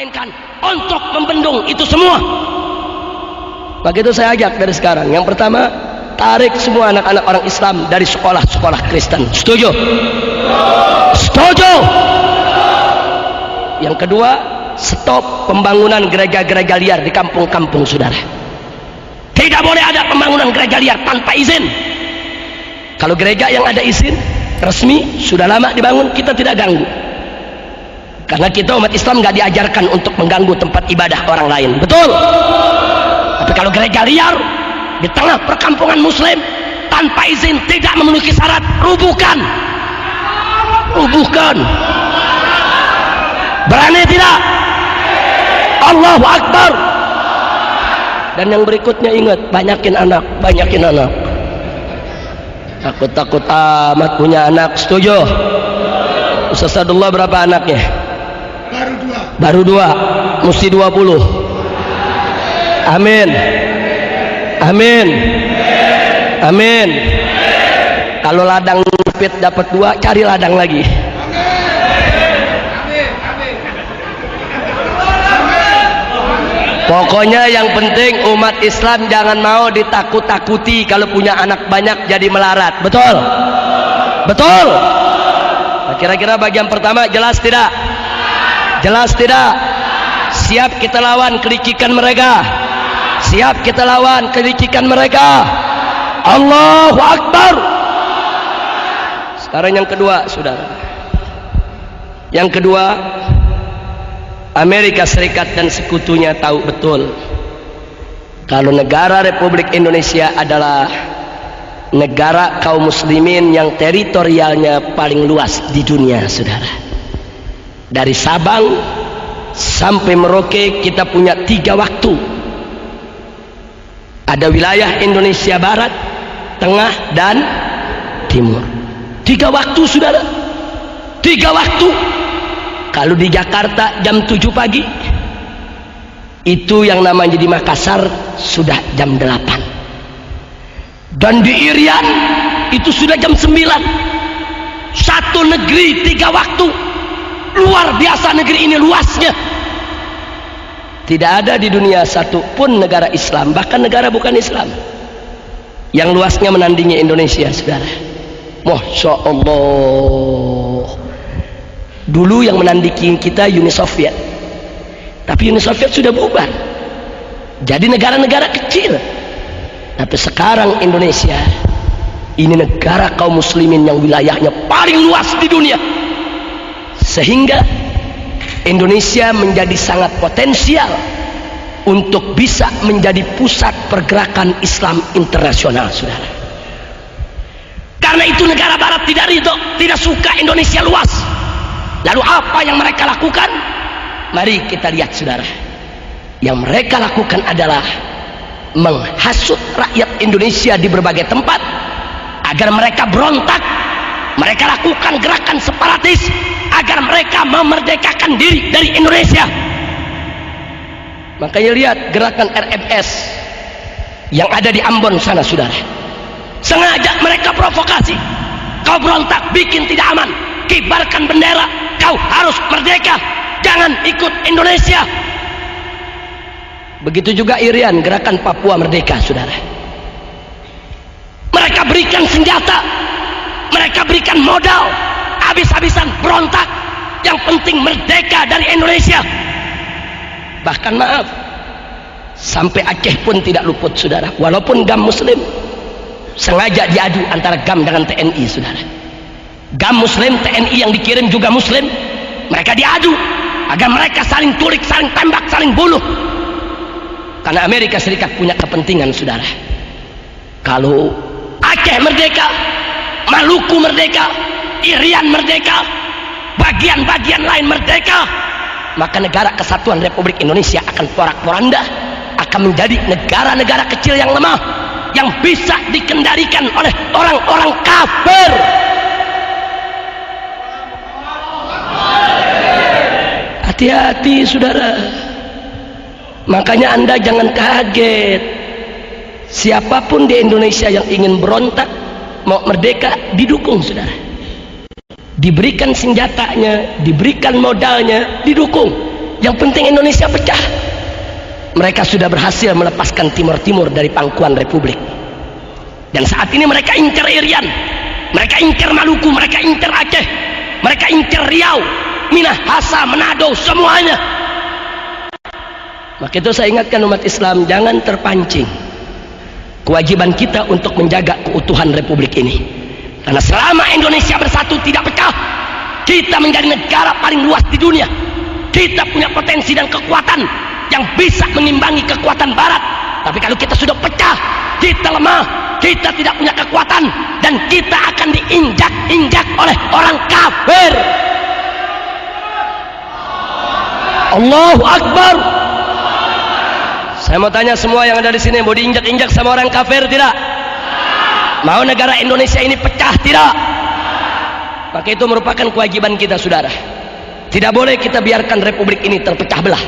mainkan untuk membendung itu semua. Maka itu saya ajak dari sekarang. Yang pertama, tarik semua anak-anak orang Islam dari sekolah-sekolah Kristen. Setuju? Setuju. Yang kedua, stop pembangunan gereja-gereja liar di kampung-kampung, saudara. Tidak boleh ada pembangunan gereja liar tanpa izin. Kalau gereja yang ada izin resmi sudah lama dibangun, kita tidak ganggu. Karena kita umat Islam nggak diajarkan untuk mengganggu tempat ibadah orang lain, betul? Tapi kalau gereja liar di tengah perkampungan Muslim tanpa izin, tidak memenuhi syarat, rubuhkan. Rubuhkan. Berani tidak? Allahu Akbar. Dan yang berikutnya ingat, banyakin anak, banyakin anak. Takut-takut amat punya anak. Setuju? Ustaz Sadullah berapa anaknya? Baru dua. Mesti 20. Amin. Amin. Amin. Kalau ladang sempit dapat 2, cari ladang lagi. Pokoknya yang penting umat Islam jangan mau ditakut-takuti kalau punya anak banyak jadi melarat. Betul? Betul? Nah, kira-kira bagian pertama jelas tidak? Jelas tidak? Siap kita lawan kelicikan mereka? Siap kita lawan kelicikan mereka? Allahu Akbar. Sekarang yang kedua, saudara. Yang kedua, Amerika Serikat dan sekutunya tahu betul kalau negara Republik Indonesia adalah negara kaum muslimin yang teritorialnya paling luas di dunia, saudara. Dari Sabang sampai Merauke kita punya 3 waktu. Ada wilayah Indonesia Barat, Tengah, dan Timur. 3 waktu, saudara. 3 waktu. Kalau di Jakarta jam 7 pagi, itu yang namanya di Makassar sudah jam 8. Dan di Irian itu sudah jam 9. Satu negeri 3 waktu. Luar biasa negeri ini luasnya. Tidak ada di dunia satu pun negara Islam, bahkan negara bukan Islam, yang luasnya menandingi Indonesia, saudara. Masya Allah. Dulu yang menandingi kita Uni Soviet, tapi Uni Soviet sudah bubar, jadi negara-negara kecil. Tapi sekarang Indonesia ini negara kaum muslimin yang wilayahnya paling luas di dunia, sehingga Indonesia menjadi sangat potensial untuk bisa menjadi pusat pergerakan Islam internasional, saudara. Karena itu negara Barat tidak ridho, tidak suka Indonesia luas. Lalu apa yang mereka lakukan? Mari kita lihat, saudara. Yang mereka lakukan adalah menghasut rakyat Indonesia di berbagai tempat agar mereka berontak. Mereka lakukan gerakan separatis agar mereka memerdekakan diri dari Indonesia. Makanya lihat gerakan RMS yang ada di Ambon sana, saudara. Sengaja mereka provokasi. Kau berontak, bikin tidak aman, kibarkan bendera, kau harus merdeka, jangan ikut Indonesia. Begitu juga Irian, gerakan Papua Merdeka, saudara. Mereka berikan senjata, mereka berikan modal, habis-habisan berontak. Yang penting merdeka dari Indonesia. Bahkan maaf, sampai Aceh pun tidak luput, saudara. Walaupun GAM Muslim sengaja diadu antara GAM dengan TNI, saudara. GAM Muslim, TNI yang dikirim juga Muslim, mereka diadu agar mereka saling tulik, saling tembak, saling bunuh. Karena Amerika Serikat punya kepentingan, saudara. Kalau Aceh merdeka, Maluku merdeka, Irian merdeka, bagian-bagian lain merdeka, maka negara kesatuan Republik Indonesia akan porak-poranda, akan menjadi negara-negara kecil yang lemah, yang bisa dikendalikan oleh orang-orang kafir. Hati-hati, saudara. Makanya Anda jangan kaget. Siapapun di Indonesia yang ingin berontak, mau merdeka, didukung, saudara. Diberikan senjatanya, diberikan modalnya, didukung. Yang penting Indonesia pecah. Mereka sudah berhasil melepaskan Timur Timur dari pangkuan Republik. Dan saat ini mereka incar Irian, mereka incar Maluku, mereka incar Aceh, mereka incar Riau, Minahasa, Manado, semuanya. Maka itu saya ingatkan umat Islam, jangan terpancing. Kewajiban kita untuk menjaga keutuhan Republik ini. Karena selama Indonesia bersatu tidak pecah, kita menjadi negara paling luas di dunia. Kita punya potensi dan kekuatan yang bisa mengimbangi kekuatan Barat. Tapi kalau kita sudah pecah, kita lemah, kita tidak punya kekuatan, dan kita akan diinjak-injak oleh orang kafir. Allahu Akbar. Saya mau tanya semua yang ada di sini, mau diinjak-injak sama orang kafir tidak? Mau negara Indonesia ini pecah tidak? Maka itu merupakan kewajiban kita, saudara. Tidak boleh kita biarkan Republik ini terpecah belah.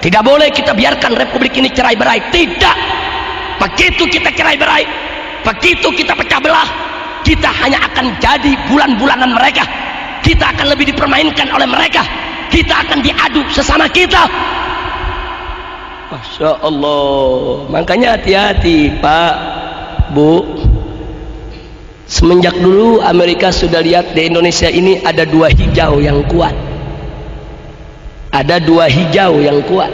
Tidak boleh kita biarkan Republik ini cerai-berai. Tidak. Begitu kita cerai-berai, begitu kita pecah belah, kita hanya akan jadi bulan-bulanan mereka. Kita akan lebih dipermainkan oleh mereka. Kita akan diadu sesama kita. Masya Allah. Makanya hati-hati Pak, Bu. Semenjak dulu Amerika sudah lihat di Indonesia ini ada dua hijau yang kuat. Ada dua hijau yang kuat.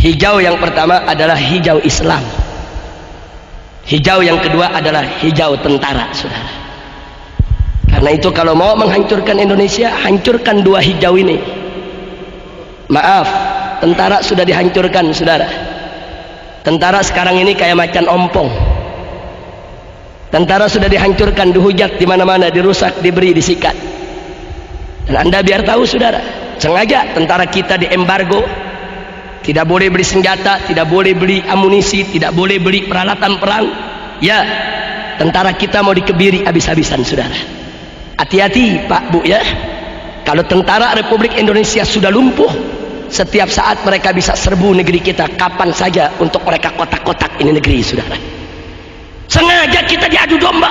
Hijau yang pertama adalah hijau Islam. Hijau yang kedua adalah hijau tentara, saudara. Karena itu kalau mau menghancurkan Indonesia, hancurkan dua hijau ini. Maaf, tentara sudah dihancurkan, saudara. Tentara sekarang ini kayak macan ompong. Tentara sudah dihancurkan, dihujat di mana-mana, dirusak, diberi, disikat. Dan Anda biar tahu, saudara, sengaja tentara kita diembargo. Tidak boleh beli senjata, tidak boleh beli amunisi, tidak boleh beli peralatan perang. Ya, tentara kita mau dikebiri habis-habisan, saudara. Hati-hati Pak, Bu ya. Kalau tentara Republik Indonesia sudah lumpuh, setiap saat mereka bisa serbu negeri kita kapan saja untuk mereka kotak-kotak ini negeri, saudara. Sengaja kita diadu domba.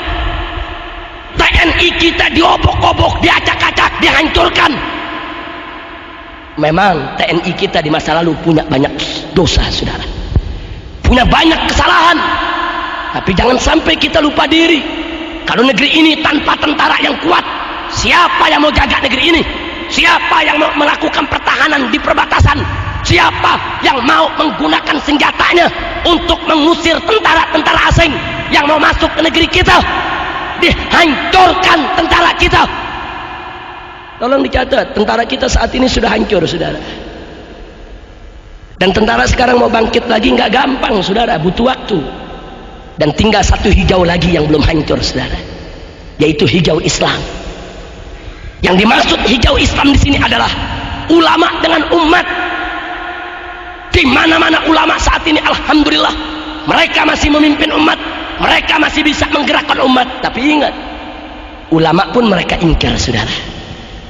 TNI kita diobok-obok, diacak-acak, dihancurkan. Memang TNI kita di masa lalu punya banyak dosa, saudara. Punya banyak kesalahan. Tapi jangan sampai kita lupa diri. Kalau negeri ini tanpa tentara yang kuat, siapa yang mau jaga negeri ini? Siapa yang mau melakukan pertahanan di perbatasan? Siapa yang mau menggunakan senjatanya untuk mengusir tentara-tentara asing yang mau masuk ke negeri kita? Dihancurkan tentara kita. Tolong dicatat, tentara kita saat ini sudah hancur, saudara. Dan tentara sekarang mau bangkit lagi nggak gampang, saudara, butuh waktu. Dan tinggal satu hijau lagi yang belum hancur, saudara, yaitu hijau Islam. Yang dimaksud hijau Islam di sini adalah ulama dengan umat. Di mana-mana ulama saat ini, alhamdulillah, mereka masih memimpin umat, mereka masih bisa menggerakkan umat. Tapi ingat, ulama pun mereka ingkar, saudara.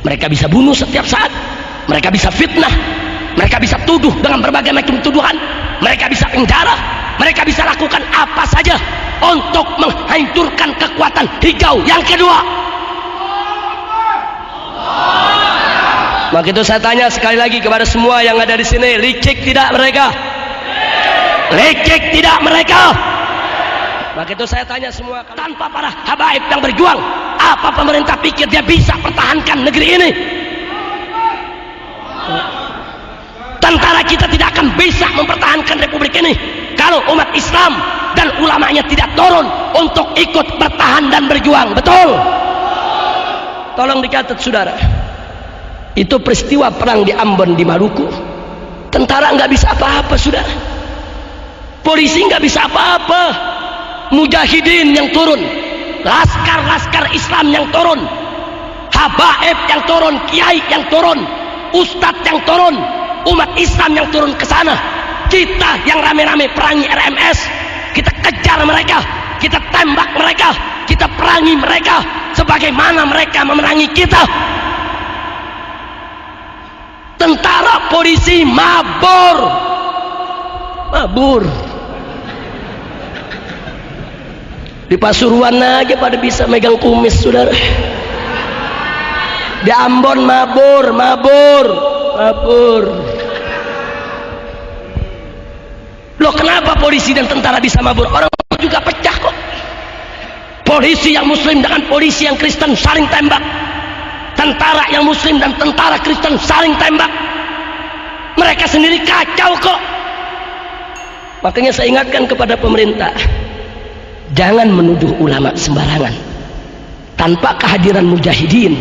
Mereka bisa bunuh setiap saat, mereka bisa fitnah, mereka bisa tuduh dengan berbagai macam tuduhan, mereka bisa penjara, mereka bisa lakukan apa saja untuk menghancurkan kekuatan hijau yang kedua. Maka itu saya tanya sekali lagi kepada semua yang ada di sini, licik tidak mereka? Licik tidak mereka? Maka itu saya tanya semua, tanpa para habaib yang berjuang, apa pemerintah pikir dia bisa pertahankan negeri ini? Tentara kita tidak akan bisa mempertahankan Republik ini kalau umat Islam dan ulamanya tidak turun untuk ikut bertahan dan berjuang. Betul? Tolong dicatat, saudara. Itu peristiwa perang di Ambon, di Maluku. Tentara nggak bisa apa-apa, saudara. Polisi nggak bisa apa-apa. Mujahidin yang turun, laskar-laskar Islam yang turun, habaib yang turun, kiai yang turun, ustadz yang turun, umat Islam yang turun ke sana. Kita yang rame-rame perangi RMS, kita kejar mereka, kita tembak mereka, kita perangi mereka sebagaimana mereka memerangi kita. Tentara polisi mabur. Di Pasuruan aja pada bisa megang kumis, saudara. Di Ambon mabur. mabur. Loh, kenapa polisi dan tentara bisa mabur? Orang juga pecah kok. Polisi yang muslim dengan polisi yang Kristen saling tembak. Tentara yang muslim dan tentara Kristen saling tembak. Mereka sendiri kacau kok. Makanya saya ingatkan kepada pemerintah, jangan menuduh ulama sembarangan. Tanpa kehadiran mujahidin,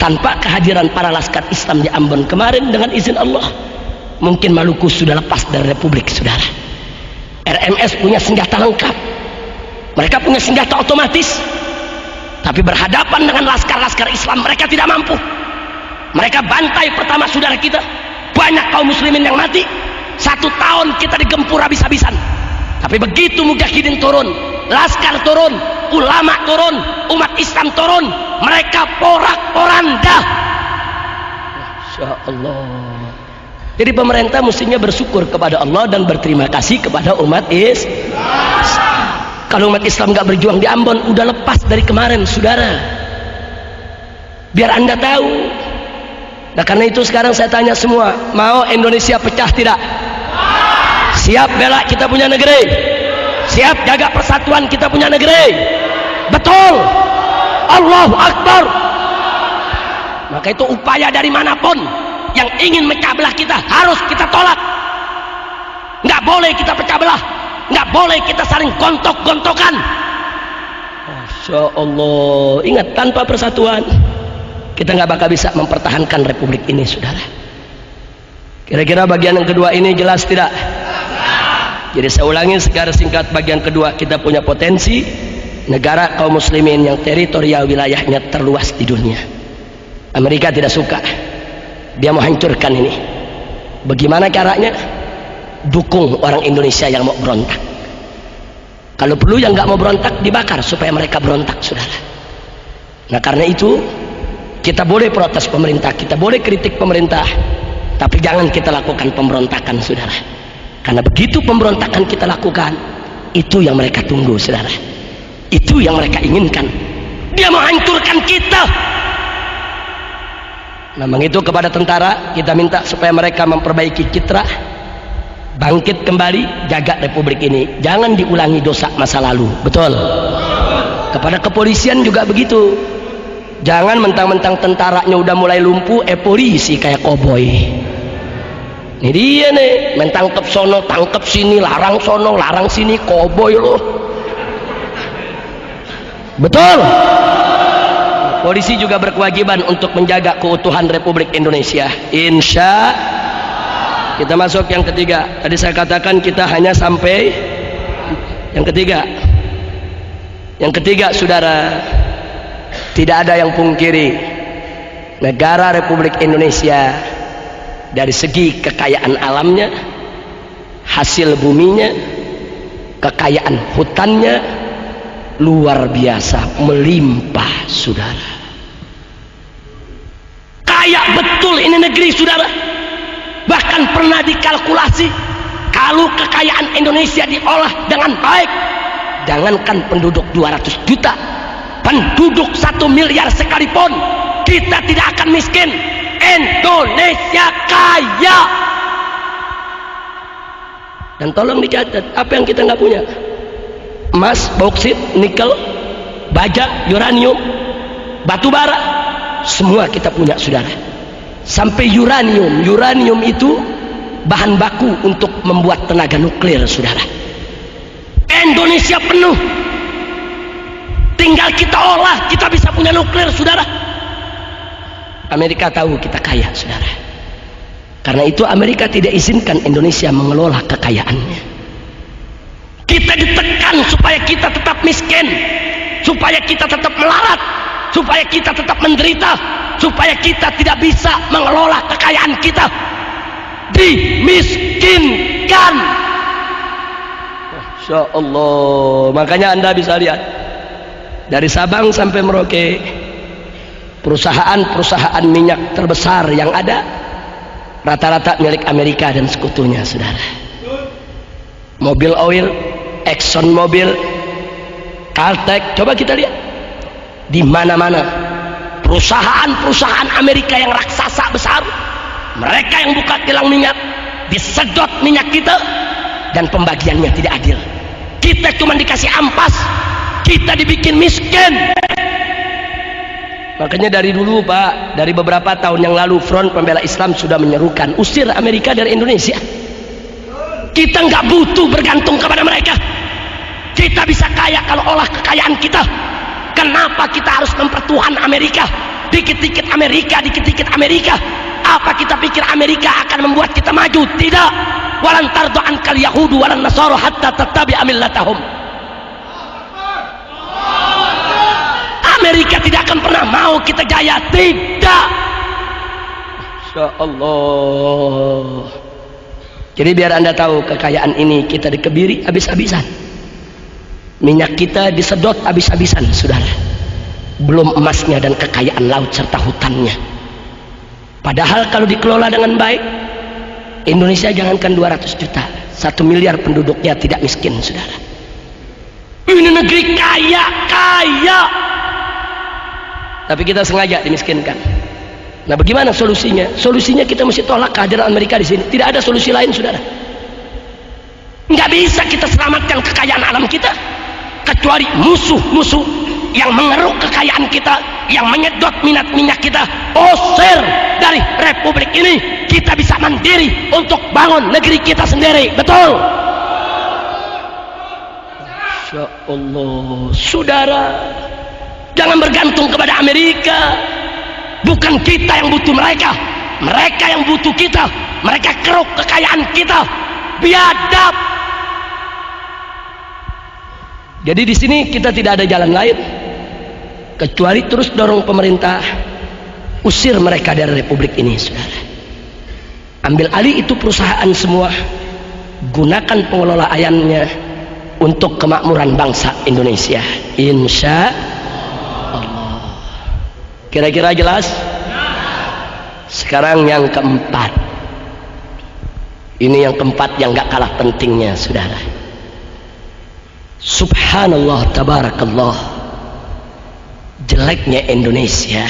tanpa kehadiran para laskar Islam di Ambon kemarin, dengan izin Allah, mungkin Maluku sudah lepas dari Republik, saudara. RMS punya senjata lengkap, mereka punya senjata otomatis, tapi berhadapan dengan laskar-laskar Islam mereka tidak mampu. Mereka bantai pertama saudara kita, banyak kaum muslimin yang mati. 1 tahun kita digempur habis-habisan. Tapi begitu mujahidin turun, laskar turun, ulama turun, umat Islam turun, mereka porak-poranda. Masya Allah. Jadi pemerintah mestinya bersyukur kepada Allah dan berterima kasih kepada umat Islam. Kalau umat Islam nggak berjuang di Ambon, udah lepas dari kemarin, saudara. Biar anda tahu. Nah, karena itu sekarang saya tanya semua, mau Indonesia pecah tidak? Siap bela kita punya negeri? Siap jaga persatuan kita punya negeri? Betul. Allahu Akbar. Maka itu upaya dari manapun yang ingin mecah belah kita harus kita tolak. Nggak boleh kita pecah belah, nggak boleh kita saling gontok-gontokan. Masya Allah. Ingat, tanpa persatuan kita nggak bakal bisa mempertahankan republik ini, saudara. Kira-kira bagian yang kedua ini jelas tidak? Jadi saya ulangi secara singkat, bagian kedua, kita punya potensi negara kaum muslimin yang teritorial wilayahnya terluas di dunia. Amerika tidak suka, dia mau hancurkan ini. Bagaimana caranya? Dukung orang Indonesia yang mau berontak. Kalau perlu yang nggak mau berontak dibakar supaya mereka berontak, saudara. Nah, karena itu kita boleh protes pemerintah, kita boleh kritik pemerintah, tapi jangan kita lakukan pemberontakan, saudara. Karena begitu pemberontakan kita lakukan, itu yang mereka tunggu, saudara. Itu yang mereka inginkan. Dia mau hancurkan kita. Memang itu kepada tentara kita minta supaya mereka memperbaiki citra, bangkit kembali, jaga republik ini. Jangan diulangi dosa masa lalu. Betul. Kepada kepolisian juga begitu. Jangan mentang-mentang tentaranya udah mulai lumpuh, polisi kayak koboi. Ini dia nih, main tangkep sono, tangkep sini, larang sono, larang sini, koboi loh. Betul. Polisi juga berkewajiban untuk menjaga keutuhan Republik Indonesia. Insya kita masuk yang ketiga. Tadi saya katakan kita hanya sampai yang ketiga. Yang ketiga, saudara, tidak ada yang pungkiri negara Republik Indonesia dari segi kekayaan alamnya, hasil buminya, kekayaan hutannya luar biasa, melimpah, saudara. Kaya betul ini negeri, saudara. Bahkan pernah dikalkulasi, kalau kekayaan Indonesia diolah dengan baik, jangankan penduduk 200 juta, penduduk 1 miliar sekalipun, kita tidak akan miskin. Indonesia kaya. Dan tolong dicatat, apa yang kita nggak punya? Emas, bauksit, nikel, baja, uranium, batu bara, semua kita punya, saudara. Sampai uranium. Uranium itu bahan baku untuk membuat tenaga nuklir, saudara. Indonesia penuh. Tinggal kita olah, kita bisa punya nuklir, saudara. Amerika tahu kita kaya, saudara. Karena itu Amerika tidak izinkan Indonesia mengelola kekayaannya. Kita ditekan supaya kita tetap miskin, supaya kita tetap melarat, supaya kita tetap menderita, supaya kita tidak bisa mengelola kekayaan kita. Dimiskinkan. Masya Allah. Makanya Anda bisa lihat dari Sabang sampai Merauke, perusahaan-perusahaan minyak terbesar yang ada rata-rata milik Amerika dan sekutunya, saudara. Mobil Oil, Exxon Mobil, Caltech, coba kita lihat di mana-mana perusahaan-perusahaan Amerika yang raksasa besar Mereka yang buka kilang minyak, disedot minyak kita, dan pembagiannya tidak adil. Kita cuma dikasih ampas, kita dibikin miskin. Makanya dari dulu Pak, dari beberapa tahun yang lalu Front Pembela Islam sudah menyerukan usir Amerika dari Indonesia. Kita nggak butuh bergantung kepada mereka. Kita bisa kaya kalau olah kekayaan kita. Kenapa kita harus mempertuhan Amerika? Dikit-dikit Amerika, dikit-dikit Amerika. Apa kita pikir Amerika akan membuat kita maju? Tidak. Walan tardu ankal yahudu walan nasara hatta tattabi'a millatahum. Amerika tidak akan pernah mau kita jaya. Tidak. Insya Allah. Jadi biar Anda tahu, kekayaan ini kita dikebiri habis-habisan. Minyak kita disedot habis-habisan, saudara. Belum emasnya dan kekayaan laut serta hutannya. Padahal kalau dikelola dengan baik, Indonesia jangankan 200 juta, 1 miliar penduduknya tidak miskin, saudara. Ini negeri kaya. Tapi kita sengaja dimiskinkan. Nah, bagaimana solusinya? Solusinya kita mesti tolak kehadiran Amerika di sini. Tidak ada solusi lain, saudara. Nggak bisa kita selamatkan kekayaan alam kita kecuali musuh-musuh yang mengeruk kekayaan kita, yang menyedot minyak kita, usir dari republik ini. Kita bisa mandiri untuk bangun negeri kita sendiri. Betul? Insya Allah, saudara. Jangan bergantung kepada Amerika. Bukan kita yang butuh mereka, mereka yang butuh kita. Mereka keruk kekayaan kita, biadab. Jadi di sini kita tidak ada jalan lain kecuali terus dorong pemerintah, usir mereka dari republik ini, saudara. Ambil alih itu perusahaan semua, gunakan pengelolaannya untuk kemakmuran bangsa Indonesia. Insya Allah. Kira-kira jelas? Sekarang yang keempat. Ini yang keempat yang gak kalah pentingnya, saudara. Subhanallah, tabarakallah. Jeleknya Indonesia.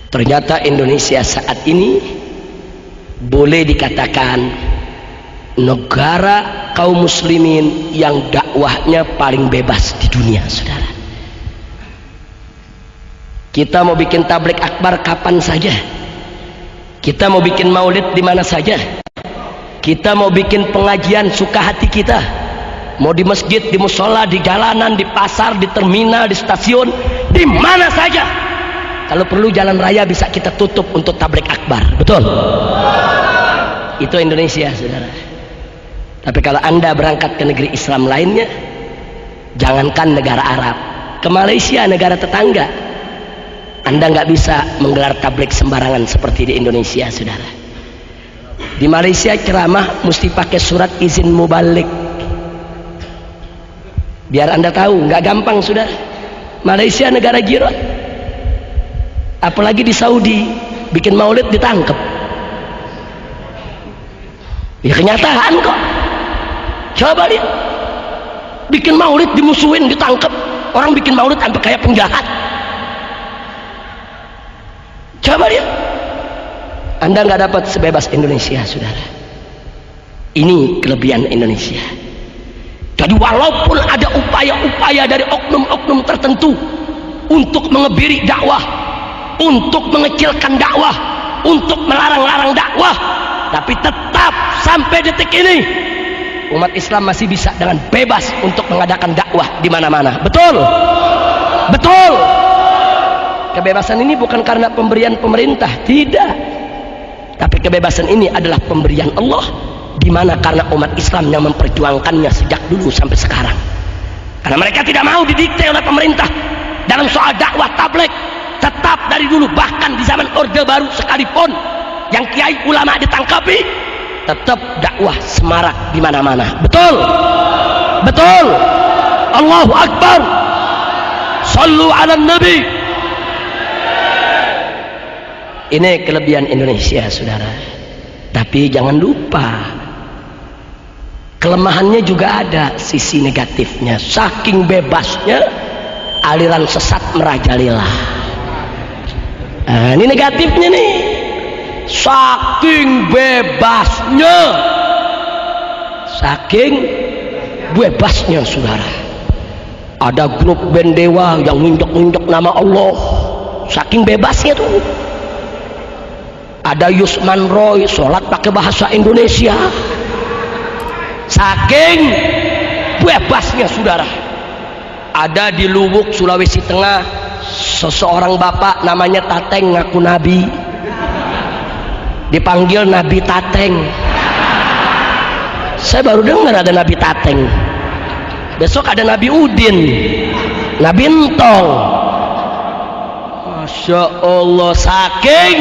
Ternyata Indonesia saat ini boleh dikatakan negara kaum muslimin yang dakwahnya paling bebas di dunia, saudara. Kita mau bikin tablik akbar kapan saja. Kita mau bikin maulid di mana saja. Kita mau bikin pengajian suka hati kita. Mau di masjid, di musola, di jalanan, di pasar, di terminal, di stasiun, di mana saja. Kalau perlu jalan raya bisa kita tutup untuk tablik akbar. Betul? Itu Indonesia, saudara. Tapi kalau Anda berangkat ke negeri Islam lainnya, jangankan negara Arab, ke Malaysia, negara tetangga, Anda nggak bisa menggelar tablik sembarangan seperti di Indonesia, saudara. Di Malaysia ceramah mesti pakai surat izin mubalik. Biar Anda tahu, nggak gampang, saudara. Malaysia negara jiran. Apalagi di Saudi, bikin maulid ditangkap. Ya kenyataan kok. Coba lihat, bikin maulid dimusuhin, ditangkap. Orang bikin maulid sampai kayak penjahat. Coba lihat, Anda nggak dapat sebebas Indonesia, saudara. Ini kelebihan Indonesia. Jadi walaupun ada upaya-upaya dari oknum-oknum tertentu untuk mengebiri dakwah, untuk mengecilkan dakwah, untuk melarang-larang dakwah, tapi tetap sampai detik ini umat Islam masih bisa dengan bebas untuk mengadakan dakwah di mana-mana. Betul? Betul. Kebebasan ini bukan karena pemberian pemerintah, tidak. Tapi kebebasan ini adalah pemberian Allah, di mana karena umat Islam yang memperjuangkannya sejak dulu sampai sekarang. Karena mereka tidak mau didikte oleh pemerintah dalam soal dakwah tabligh. Tetap dari dulu, bahkan di zaman Orde Baru sekalipun yang kiai ulama ditangkapi, tetap dakwah semarak di mana-mana. Betul? Betul. Allahu Akbar. Sallu ala Nabi. Ini kelebihan Indonesia, saudara. Tapi jangan lupa, kelemahannya juga ada sisi negatifnya. Saking bebasnya, aliran sesat merajalela. Nah, ini negatifnya nih. saking bebasnya saudara. Ada grup band dewa yang nginjek-nginjek nama Allah, saking bebasnya tuh. Ada Yusman Roy sholat pakai bahasa Indonesia, saking bebasnya saudara. Ada di Luwuk Sulawesi Tengah seseorang bapak namanya Tateng, ngaku nabi, dipanggil Nabi Tateng. Saya baru dengar ada Nabi Tateng. Besok ada Nabi Udin, Nabi Entong. Masya Allah, saking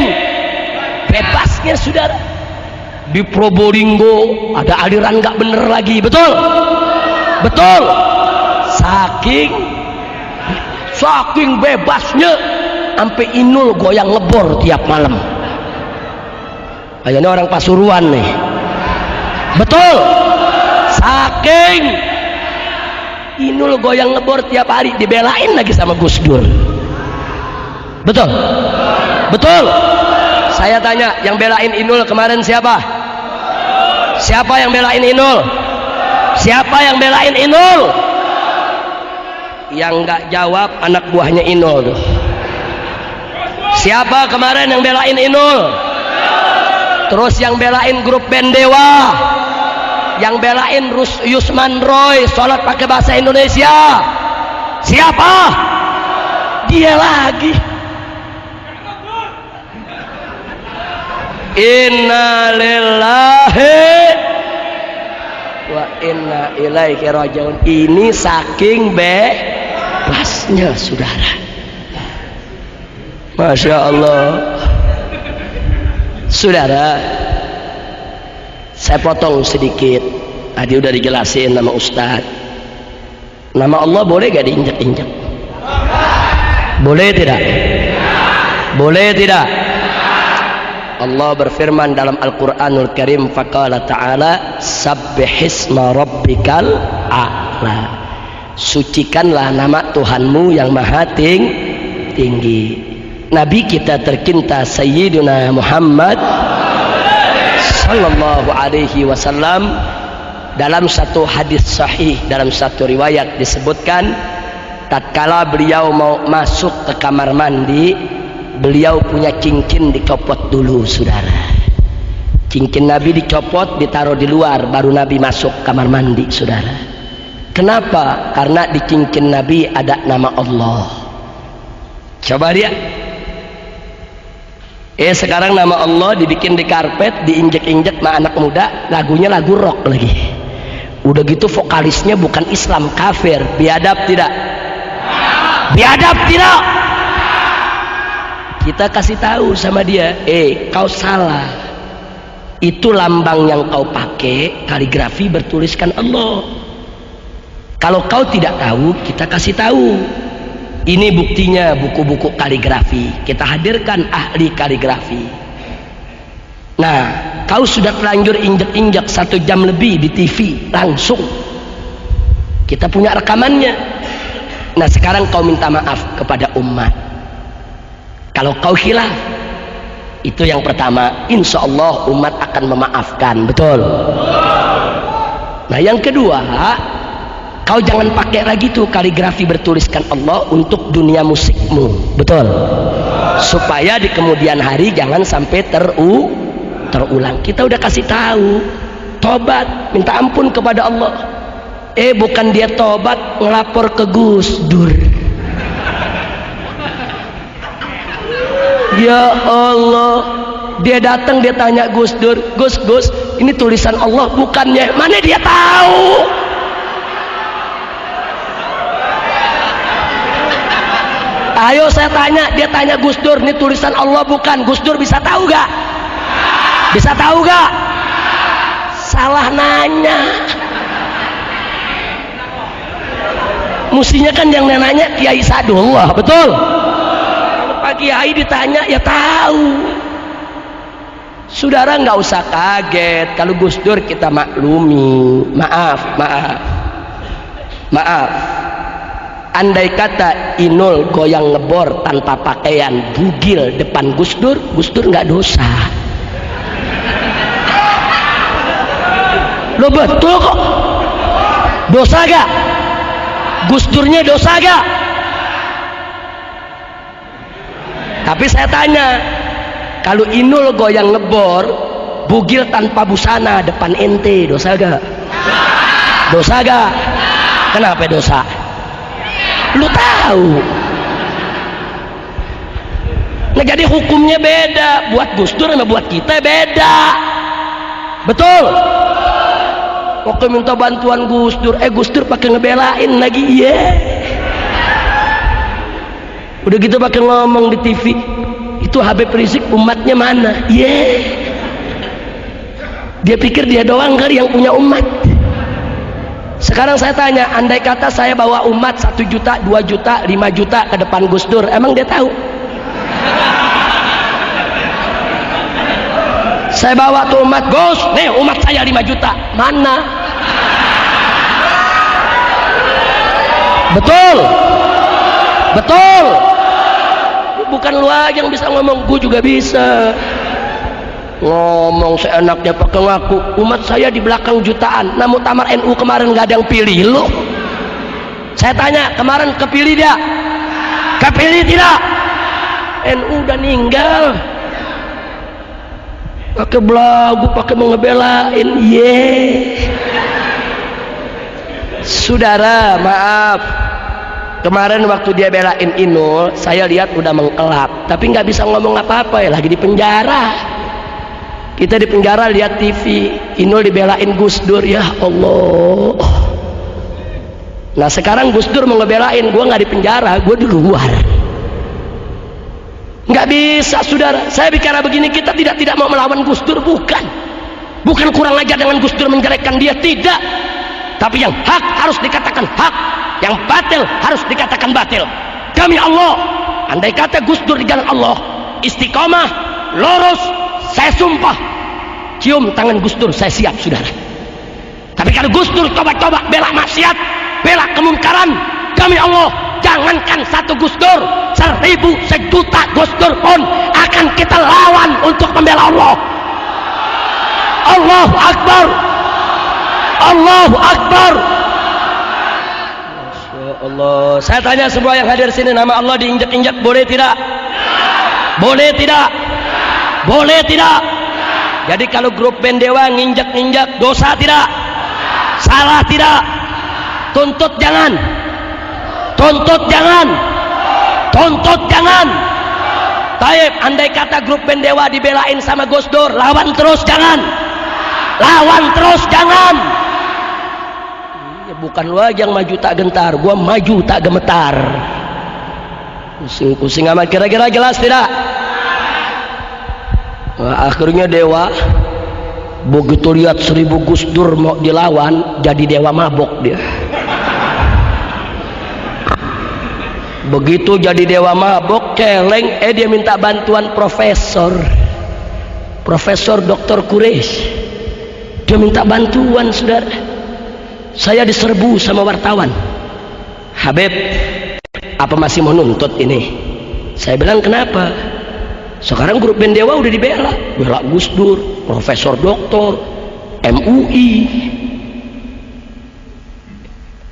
bebasnya saudara. Di Probolinggo ada aliran nggak bener lagi, betul? Betul. Saking bebasnya, sampai Inul goyang ngebor tiap malam. Kayaknya orang Pasuruan nih. Betul. Saking Inul goyang ngebor tiap hari, dibelain lagi sama Gus Dur. Betul. Betul. Saya tanya, yang belain Inul kemarin siapa? Siapa yang belain Inul? Siapa yang belain Inul? Yang nggak jawab anak buahnya Inul tuh. Siapa kemarin yang belain Inul? Terus yang belain grup band dewa, yang belain Yusman Roy sholat pakai bahasa Indonesia, siapa? Dia lagi. Inna lillahi wa inna ilaihi rajiun. Ini saking bebasnya saudara. Masya Allah. Saudara, saya potong sedikit. Tadi udah dijelasin nama Ustaz. Nama Allah boleh gak diinjak-injak? Boleh tidak? Boleh tidak? Allah berfirman dalam Al-Quranul Karim, faqala ta'ala sabbihisma rabbikal a'la, sucikanlah nama Tuhanmu yang maha tinggi. Nabi kita tercinta Sayyidina Muhammad sallallahu alaihi wasallam, dalam satu hadis sahih, dalam satu riwayat disebutkan, tatkala beliau mau masuk ke kamar mandi, beliau punya cincin dicopot dulu saudara. Cincin Nabi dicopot, ditaruh di luar, baru Nabi masuk kamar mandi saudara. Kenapa? Karena di cincin Nabi ada nama Allah. Coba dia. Sekarang nama Allah dibikin di karpet, diinjek-injek sama anak muda, lagunya lagu rock lagi. Udah gitu vokalisnya bukan Islam, kafir. Biadab tidak? Biadab tidak? Kita kasih tahu sama dia, kau salah. Itu lambang yang kau pakai, kaligrafi bertuliskan Allah. Kalau kau tidak tahu, kita kasih tahu. Ini buktinya buku-buku kaligrafi. Kita hadirkan ahli kaligrafi. Nah, kau sudah terlanjur injak-injak 1 jam lebih di TV langsung. Kita punya rekamannya. Nah, sekarang kau minta maaf kepada umat. Kalau kau khilaf, itu yang pertama, insya Allah umat akan memaafkan. Betul? Nah, yang kedua, kau jangan pakai lagi tuh kaligrafi bertuliskan Allah untuk dunia musikmu. Betul? Supaya di kemudian hari jangan sampai terulang. Kita udah kasih tahu, tobat, minta ampun kepada Allah. Bukan dia tobat, ngelapor ke Gus Dur. Ya Allah, dia datang, dia tanya Gus Dur, Gus, ini tulisan Allah bukannya? Mana dia tahu? Ayo saya tanya, dia tanya Gus Dur, ini tulisan Allah bukan? Gus Dur bisa tahu gak? Bisa tahu gak? Salah nanya. Mestinya kan yang nanya Kiai Sadullah, betul? Pak Kiai ditanya ya tahu. Saudara nggak usah kaget kalau Gus Dur kita maklumi. Maaf. Andai kata Inul goyang ngebor tanpa pakaian, bugil depan Gus Dur nggak dosa. Lo betul kok. Dosa gak? Gus Durnya dosa gak? Tapi saya tanya, kalau Inul goyang ngebor, bugil tanpa busana depan ente, dosa gak? Dosa gak? Kenapa dosa? Lu tahu. Nah jadi hukumnya beda, buat Gus Dur sama buat kita beda. Betul? Oke minta bantuan Gus Dur, Gus Dur pakai ngebelain lagi, udah gitu pakai ngomong di TV, itu Habib Rizik umatnya mana? Dia pikir dia doang kali yang punya umat. Sekarang saya tanya, andai kata saya bawa umat 1 juta, 2 juta, 5 juta ke depan Gus Dur, emang dia tahu? Saya bawa tuh umat, Gus, nih umat saya 5 juta, mana? Betul? Betul? Bukan lu aja yang bisa ngomong, gue juga bisa ngomong seenaknya pakai ngaku. Umat saya di belakang jutaan, nah muktamar NU kemarin gak ada yang pilih lu. Saya tanya, kemarin kepilih dia? Kepilih tidak? NU udah ninggal. Pakai belagu, pakai mau ngebelain, Saudara, maaf. Kemarin waktu dia belain Inul, saya lihat udah mengkelap, tapi nggak bisa ngomong apa-apa ya, lagi di penjara. Kita di penjara lihat TV, Inul dibelain Gus Dur, ya Allah. Nah sekarang Gus Dur mau ngebelain, gue nggak di penjara, gue di luar. Nggak bisa, saudara. Saya bicara begini, kita tidak mau melawan Gus Dur, bukan kurang ajar dengan Gus Dur menjelekkan dia, tidak. Tapi yang hak harus dikatakan hak, yang batil harus dikatakan batil. Demi Allah, andai kata Gus Dur di jalan Allah istiqomah, lurus, saya sumpah cium tangan Gus Dur, saya siap, saudara. Tapi kalau Gus Dur coba-coba bela maksiat, bela kemungkaran, demi Allah, jangankan 1 Gus Dur, 1000, 1 juta Gus Dur pun akan kita lawan untuk membela Allah. Allahu Akbar, Allahu Akbar. Masya Allah. Saya tanya semua yang hadir sini, nama Allah diinjak-injak boleh tidak? Boleh tidak? Boleh tidak? Jadi kalau grup band Dewa nginjak-injak dosa tidak? Salah tidak? Tuntut jangan? Tuntut jangan? Tuntut jangan? Taib, andai kata grup band Dewa dibelain sama Gus Dur, lawan terus jangan? Lawan terus jangan? Ya, bukan lu aja yang maju tak gentar, gua maju tak gemetar. Pusing-pusing amat, kira-kira jelas tidak? Nah, akhirnya Dewa begitu lihat 1000 Gus Dur mau dilawan, jadi Dewa mabok dia. Begitu jadi Dewa mabok, celeng, dia minta bantuan Profesor Dr. Quraisy. Dia minta bantuan, saudara. Saya diserbu sama wartawan, Habib, apa masih mau nuntut ini? Saya bilang kenapa? Sekarang grup band Dewa udah dibela, bela Gus Dur, Profesor Doktor, MUI.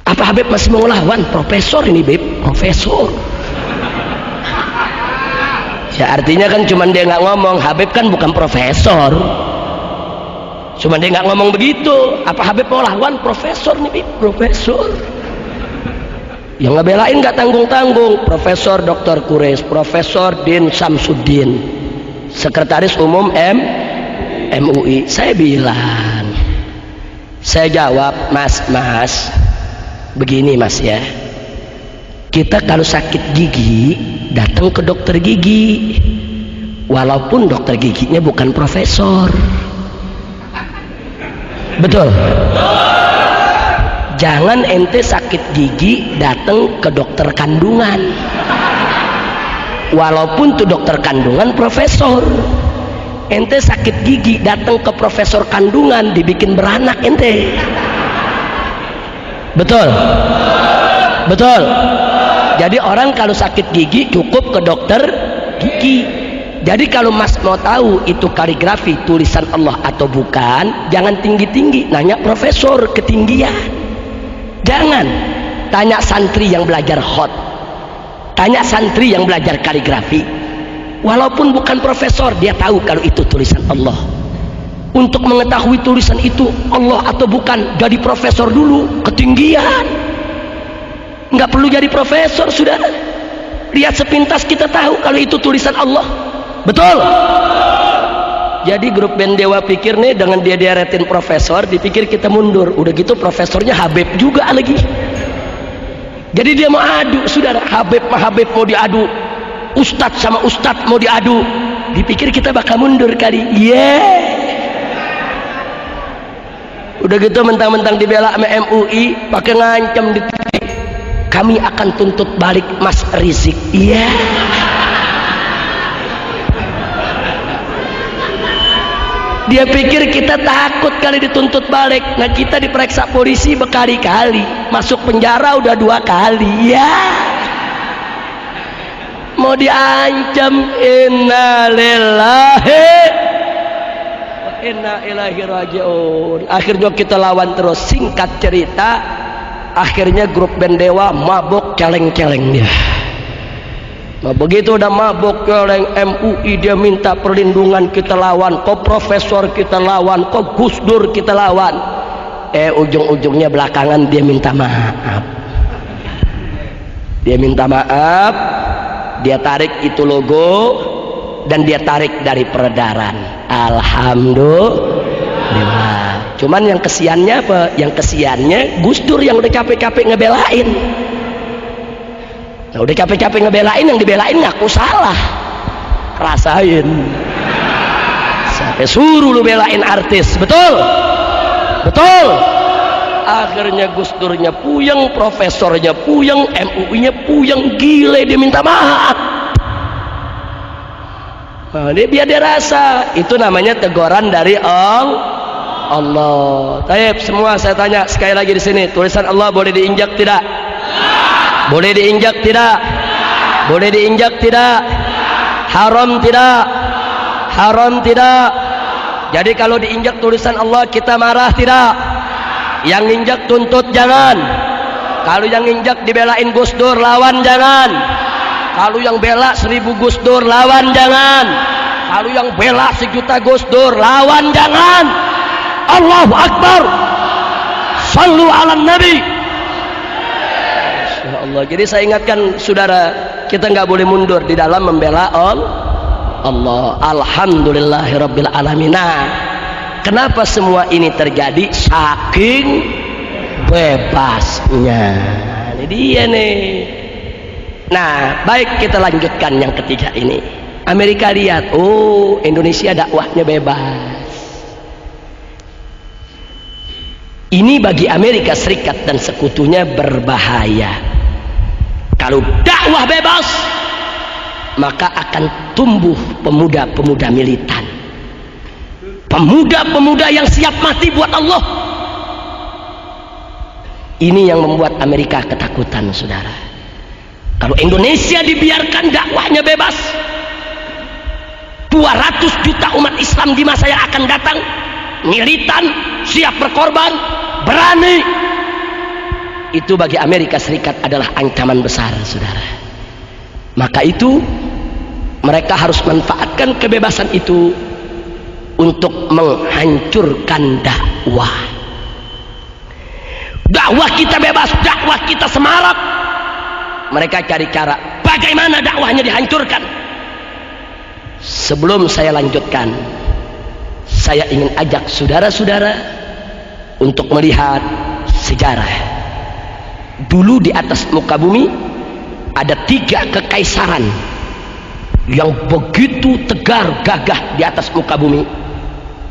Apa Habib masih mau lawan? Profesor ini, Beb, Profesor. Ya artinya kan cuman dia nggak ngomong, Habib kan bukan profesor. Cuman dia nggak ngomong begitu. Apa Habib mau lawan? Profesor nih, Beb, Profesor. Yang ngebelain nggak tanggung-tanggung, Profesor Dr. Quraisy, Profesor Din Samsudin, Sekretaris Umum MUI. Saya bilang, saya jawab, Mas, begini Mas ya, kita kalau sakit gigi datang ke dokter gigi, walaupun dokter giginya bukan profesor. Betul? Jangan ente sakit gigi datang ke dokter kandungan, walaupun tuh dokter kandungan profesor. Ente sakit gigi datang ke profesor kandungan, dibikin beranak ente. Betul? Betul? Jadi orang kalau sakit gigi cukup ke dokter gigi. Jadi kalau mas mau tahu itu kaligrafi tulisan Allah atau bukan, jangan tinggi-tinggi nanya profesor ketinggian. Jangan tanya santri yang belajar hot, tanya santri yang belajar kaligrafi. Walaupun bukan profesor, dia tahu kalau itu tulisan Allah. Untuk mengetahui tulisan itu Allah atau bukan, jadi profesor dulu, ketinggian. Nggak perlu jadi profesor, sudah. Lihat sepintas kita tahu kalau itu tulisan Allah. Betul? Jadi grup band Dewa pikir nih, dengan dia deretin profesor, dipikir kita mundur. Udah gitu profesornya Habib juga lagi. Jadi dia mau adu, saudara. Habib mau diadu, ustadz sama ustadz mau diadu. Dipikir kita bakal mundur kali. Udah gitu mentang-mentang dibela sama MUI, pakai ngancam di TV. Kami akan tuntut balik Mas Rizik. Dia pikir kita takut kali dituntut balik. Nah, kita diperiksa polisi berkali-kali, masuk penjara udah 2 kali. Mau diancam. Innalillahi wa inna ilaihi rajiun. Akhirnya kita lawan terus. Singkat cerita, akhirnya grup band Dewa mabuk celeng-celeng dia. Nah, begitu udah mabuk celeng, MUI dia minta perlindungan, kita lawan. Kok profesor kita lawan, kok Gus Dur kita lawan. Ujung-ujungnya belakangan dia minta maaf. Dia minta maaf, dia tarik itu logo, dan dia tarik dari peredaran. Alhamdulillah. Cuman yang kesiannya apa? Yang kesiannya Gus Dur yang udah capek-capek ngebelain. Nah, udah capek-capek ngebelain, yang dibelain ngaku salah. Rasain. Sampai suruh lu belain artis. Betul? Betul? Akhirnya Gus Durnya puyeng, profesornya puyeng, MUI-nya puyeng, gile, dia minta maaf. Nah, biar dia rasa. Itu namanya teguran dari Allah. Taib, semua saya tanya sekali lagi di sini, tulisan Allah boleh diinjak tidak? Boleh diinjak tidak? Boleh diinjak tidak? Haram tidak? Haram tidak? Jadi kalau diinjak tulisan Allah kita marah tidak? Yang injak tuntut jangan. Kalau yang injak dibelain Gus Dur, lawan jangan. Kalau yang bela 1000 Gus Dur, lawan jangan. Kalau yang bela 1.000.000 Gus Dur, lawan jangan. Allahu Akbar. Sallu ala Nabi. Allah. Jadi saya ingatkan saudara, kita nggak boleh mundur di dalam membela Allah. Alhamdulillahirabbil alamin. Nah, kenapa semua ini terjadi? Saking bebasnya. Ini dia nih. Nah, baik, kita lanjutkan yang ketiga ini. Amerika lihat, oh, Indonesia dakwahnya bebas. Ini bagi Amerika Serikat dan sekutunya berbahaya. Kalau dakwah bebas, maka akan tumbuh pemuda-pemuda militan, pemuda-pemuda yang siap mati buat Allah. Ini yang membuat Amerika ketakutan, saudara. Kalau Indonesia dibiarkan dakwahnya bebas, 200 juta umat Islam di masa yang akan datang militan, siap berkorban, berani. Itu bagi Amerika Serikat adalah ancaman besar, saudara. Maka itu mereka harus manfaatkan kebebasan itu untuk menghancurkan dakwah. Dakwah kita bebas, dakwah kita semarak. Mereka cari cara bagaimana dakwahnya dihancurkan. Sebelum saya lanjutkan, saya ingin ajak saudara-saudara untuk melihat sejarah. Dulu di atas muka bumi ada 3 kekaisaran yang begitu tegar gagah di atas muka bumi,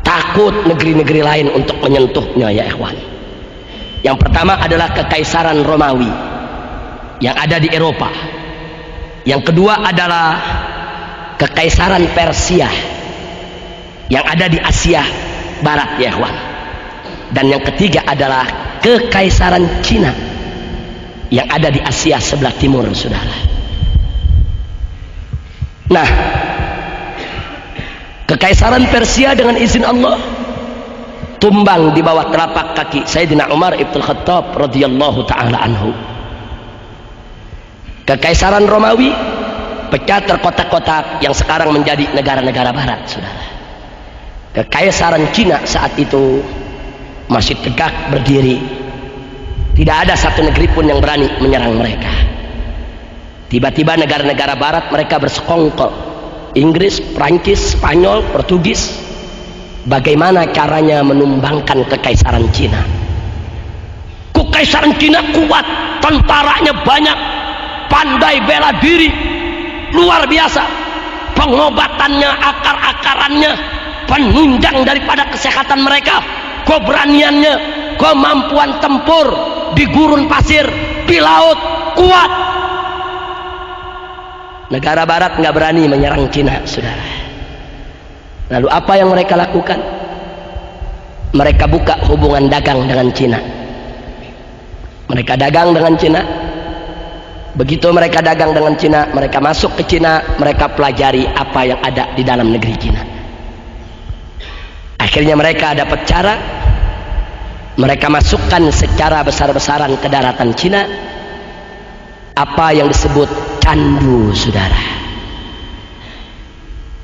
takut negeri-negeri lain untuk menyentuhnya, ya ikhwan. Yang pertama adalah kekaisaran Romawi yang ada di Eropa. Yang kedua adalah kekaisaran Persia yang ada di Asia Barat, ya ikhwan. Dan yang ketiga adalah kekaisaran Cina yang ada di Asia sebelah timur, saudara. Nah, Kekaisaran Persia dengan izin Allah tumbang di bawah telapak kaki Sayyidina Umar ibn Khattab radhiyallahu ta'ala anhu. Kekaisaran Romawi pecah terkotak-kotak yang sekarang menjadi negara-negara barat, saudara. Kekaisaran Cina saat itu masih tegak berdiri. Tidak ada satu negeri pun yang berani menyerang mereka. Tiba-tiba negara-negara barat mereka bersekongkol. Inggris, Prancis, Spanyol, Portugis. Bagaimana caranya menumbangkan kekaisaran Cina? Kekaisaran Cina kuat, tentaranya banyak, pandai bela diri, luar biasa. Pengobatannya, akar-akarannya penunjang daripada kesehatan mereka, keberaniannya, kemampuan tempur di gurun pasir, di laut, kuat. Negara barat nggak berani menyerang Cina, saudara. Lalu apa yang mereka lakukan? Mereka buka hubungan dagang dengan Cina. Mereka dagang dengan Cina. Begitu mereka dagang dengan Cina, mereka masuk ke Cina, mereka pelajari apa yang ada di dalam negeri Cina. Akhirnya mereka dapat cara, mereka masukkan secara besar-besaran ke daratan Cina apa yang disebut candu, saudara.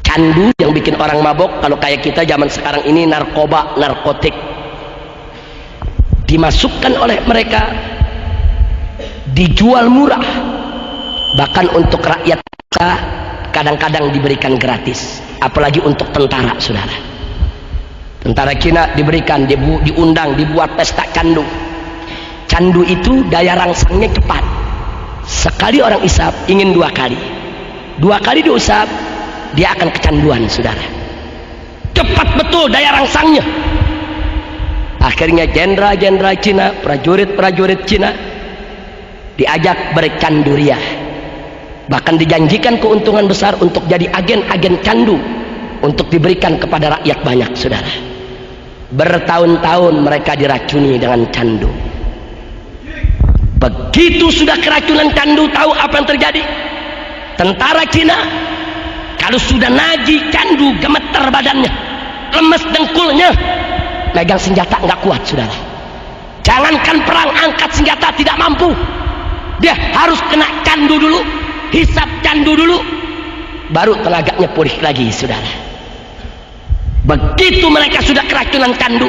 Candu yang bikin orang mabok, kalau kayak kita zaman sekarang ini narkoba, narkotik, dimasukkan oleh mereka, dijual murah, bahkan untuk rakyat kadang-kadang diberikan gratis, apalagi untuk tentara, saudara. Tentara Cina diberikan, diundang, dibuat pesta candu. Candu itu daya rangsangnya cepat. Sekali orang isap ingin 2 kali. 2 kali diusap, dia akan kecanduan, saudara. Cepat betul daya rangsangnya. Akhirnya jenderal-jenderal Cina, prajurit-prajurit Cina diajak bercandu ria. Bahkan dijanjikan keuntungan besar untuk jadi agen-agen candu, untuk diberikan kepada rakyat banyak, saudara. Bertahun-tahun mereka diracuni dengan candu. Begitu sudah keracunan candu, tahu apa yang terjadi? Tentara Cina kalau sudah nagih candu, gemeter badannya, lemes dengkulnya, megang senjata nggak kuat, saudara. Jangankan perang, angkat senjata tidak mampu. Dia harus kena candu dulu, hisap candu dulu, baru tenaganya pulih lagi, saudara. Begitu mereka sudah keracunan candu,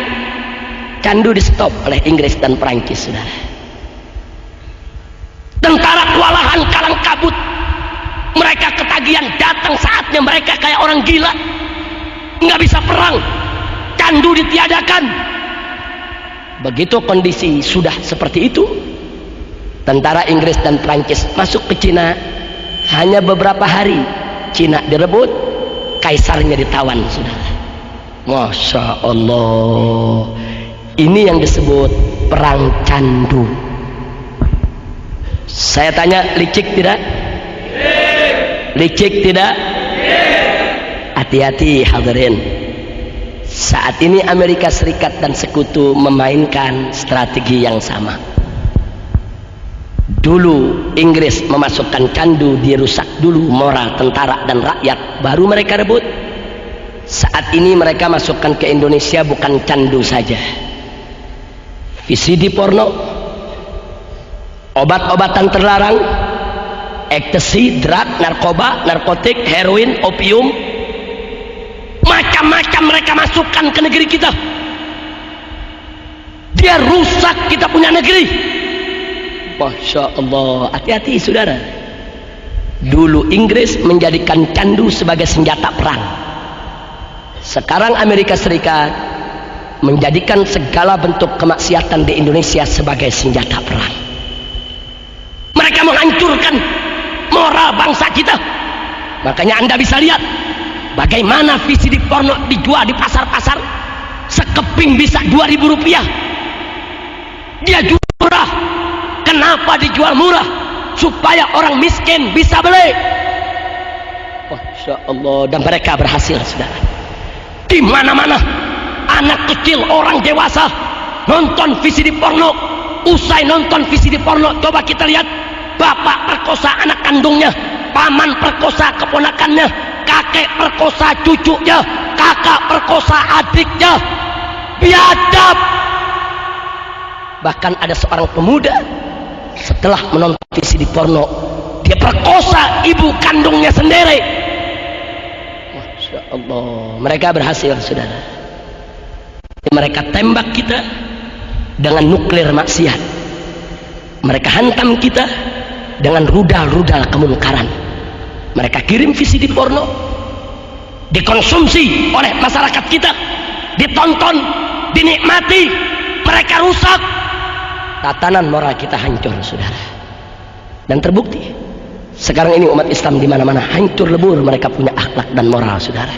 candu di stop oleh Inggris dan Prancis, saudara. Tentara kewalahan, kalang kabut, mereka ketagihan, datang saatnya mereka kayak orang gila, nggak bisa perang, candu ditiadakan. Begitu kondisi sudah seperti itu, tentara Inggris dan Prancis masuk ke Cina. Hanya beberapa hari Cina direbut, kaisarnya ditawan, saudara. Masya Allah, ini yang disebut perang candu. Saya tanya, licik tidak? Licik tidak? Hati-hati hadirin. Saat ini Amerika Serikat dan sekutu memainkan strategi yang sama. Dulu Inggris memasukkan candu, dirusak dulu moral tentara dan rakyat, baru mereka rebut. Saat ini mereka masukkan ke Indonesia bukan candu saja, VCD porno, obat-obatan terlarang, ekstasi, drug, narkoba, narkotik, heroin, opium, macam-macam mereka masukkan ke negeri kita. Dia rusak kita punya negeri. Masya Allah, hati-hati saudara. Dulu Inggris menjadikan candu sebagai senjata perang. Sekarang Amerika Serikat menjadikan segala bentuk kemaksiatan di Indonesia sebagai senjata perang. Mereka menghancurkan moral bangsa kita. Makanya Anda bisa lihat bagaimana VCD porno dijual di pasar-pasar, sekeping bisa 2.000 rupiah. Dia jual murah. Kenapa dijual murah? Supaya orang miskin bisa beli. Masya Allah, dan mereka berhasil, saudara. Di mana-mana anak kecil, orang dewasa nonton VCD porno. Usai nonton VCD porno, coba kita lihat, bapak perkosa anak kandungnya, paman perkosa keponakannya, kakek perkosa cucunya, kakak perkosa adiknya, biadab. Bahkan ada seorang pemuda setelah menonton VCD porno, dia perkosa ibu kandungnya sendiri. Masya Allah, mereka berhasil, saudara. Mereka tembak kita dengan nuklir maksiat, mereka hantam kita dengan rudal-rudal kemungkaran. Mereka kirim VCD porno, dikonsumsi oleh masyarakat kita, ditonton, dinikmati, mereka rusak, tatanan moral kita hancur, saudara. Dan terbukti sekarang ini umat Islam di mana-mana hancur lebur, mereka punya akhlak dan moral, saudara.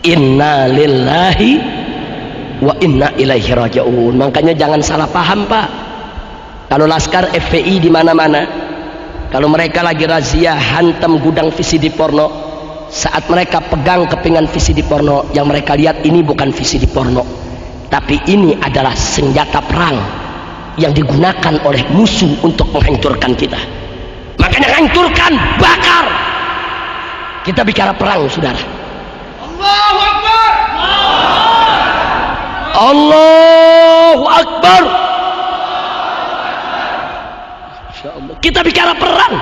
Inna lillahi wa inna ilaihi raji'un. Makanya jangan salah paham, Pak. Kalau laskar FPI di mana-mana, kalau mereka lagi razia hantam gudang VCD porno, saat mereka pegang kepingan VCD porno, yang mereka lihat ini bukan VCD porno, tapi ini adalah senjata perang yang digunakan oleh musuh untuk menghancurkan kita. Makanya hancurkan, bakar. Kita bicara perang, saudara. Allahu Akbar. Allahu Akbar. Kita bicara perang.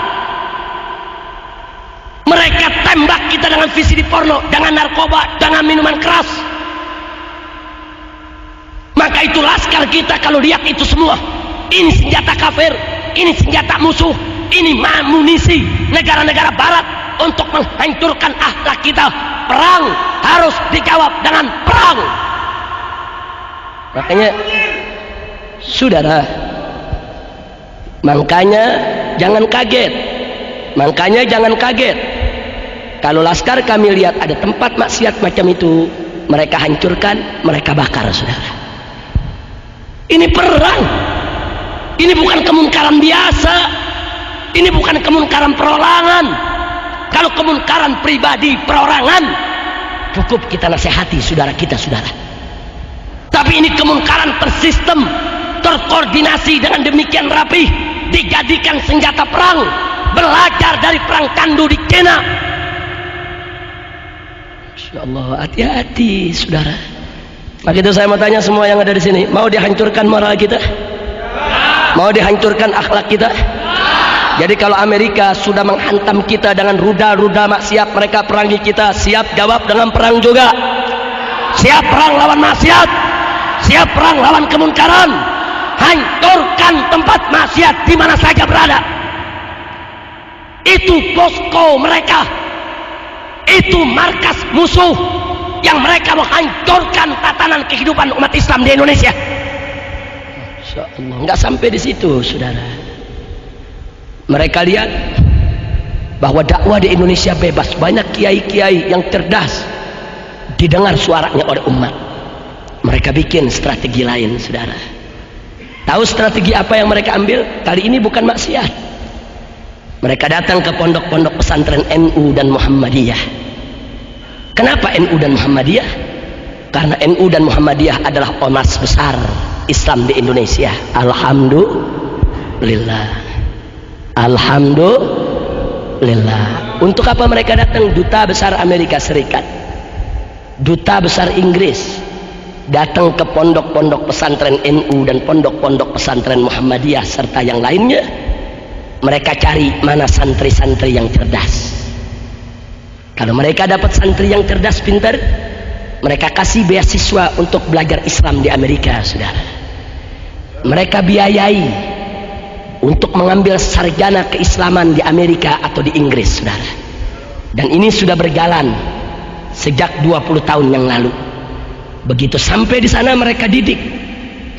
Mereka tembak kita dengan VCD porno, dengan narkoba, dengan minuman keras. Maka itu laskar kita kalau lihat itu semua, ini senjata kafir, ini senjata musuh, ini amunisi negara-negara barat untuk menghancurkan akhlak kita. Perang harus dijawab dengan perang. Makanya saudara, makanya jangan kaget, makanya jangan kaget kalau laskar kami lihat ada tempat maksiat macam itu, mereka hancurkan, mereka bakar, saudara. Ini perang, ini bukan kemungkaran biasa, ini bukan kemungkaran perorangan. Kalau kemungkaran pribadi, perorangan, cukup kita nasihati saudara kita, saudara. Tapi ini kemungkaran tersistem, terkoordinasi dengan demikian rapi, dijadikan senjata perang. Belajar dari perang Kandu di Cina. Masya Allah, hati-hati, saudara. Maka itu saya mau tanya semua yang ada di sini, mau dihancurkan moral kita? Mau dihancurkan akhlak kita? Jadi kalau Amerika sudah menghantam kita dengan rudal-rudal maksiat, mereka perangi kita, siap jawab dengan perang juga. Siap perang lawan maksiat, siap perang lawan kemunkaran, hancurkan tempat maksiat di mana saja berada. Itu posko mereka, itu markas musuh yang mereka menghancurkan tatanan kehidupan umat Islam di Indonesia. Masya Allah, nggak sampai di situ, saudara. Mereka lihat bahwa dakwah di Indonesia bebas, banyak kiai-kiai yang cerdas, didengar suaranya oleh umat. Mereka bikin strategi lain, saudara. Tahu strategi apa yang mereka ambil? Kali ini bukan maksiat. Mereka datang ke pondok-pondok pesantren NU dan Muhammadiyah. Kenapa NU dan Muhammadiyah? Karena NU dan Muhammadiyah adalah ormas besar Islam di Indonesia. Alhamdulillah. Alhamdulillah. Untuk apa mereka datang? Duta besar Amerika Serikat, duta besar Inggris datang ke pondok-pondok pesantren NU dan pondok-pondok pesantren Muhammadiyah serta yang lainnya. Mereka cari mana santri-santri yang cerdas. Kalau mereka dapat santri yang cerdas, pintar, mereka kasih beasiswa untuk belajar Islam di Amerika, saudara. Mereka biayai untuk mengambil sarjana keislaman di Amerika atau di Inggris, saudara. Dan ini sudah berjalan sejak 20 tahun yang lalu. Begitu sampai di sana mereka didik,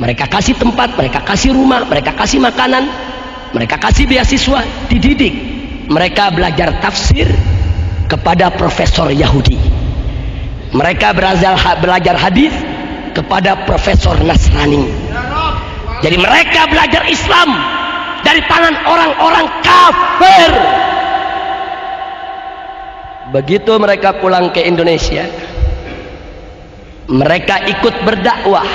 mereka kasih tempat, mereka kasih rumah, mereka kasih makanan, mereka kasih beasiswa, dididik. Mereka belajar tafsir kepada profesor Yahudi, mereka belajar hadis kepada profesor Nasrani. Jadi mereka belajar Islam dari tangan orang-orang kafir. Begitu mereka pulang ke Indonesia, mereka ikut berdakwah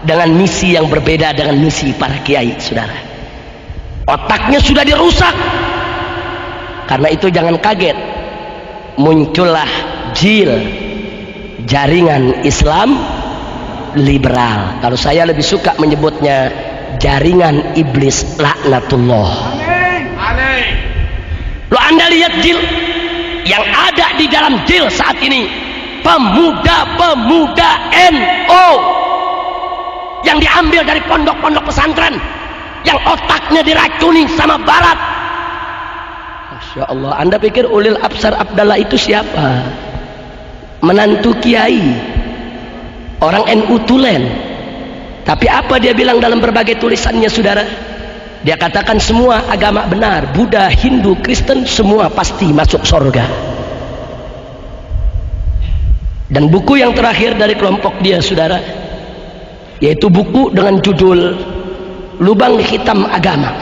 dengan misi yang berbeda dengan misi para kiai, saudara. Otaknya sudah dirusak. Karena itu jangan kaget, muncullah jil jaringan Islam liberal. Kalau saya lebih suka menyebutnya jaringan iblis laknatullah. Lo Anda lihat jil yang ada di dalam jil saat ini, pemuda-pemuda NO yang diambil dari pondok-pondok pesantren, yang otaknya diracuni sama barat. Masya Allah, Anda pikir Ulil Absar Abdallah itu siapa? Menantu kiai, orang NU tulen. Tapi apa dia bilang dalam berbagai tulisannya, saudara? Dia katakan semua agama benar, Buddha, Hindu, Kristen, semua pasti masuk surga. Dan buku yang terakhir dari kelompok dia, saudara, yaitu buku dengan judul Lubang Hitam Agama,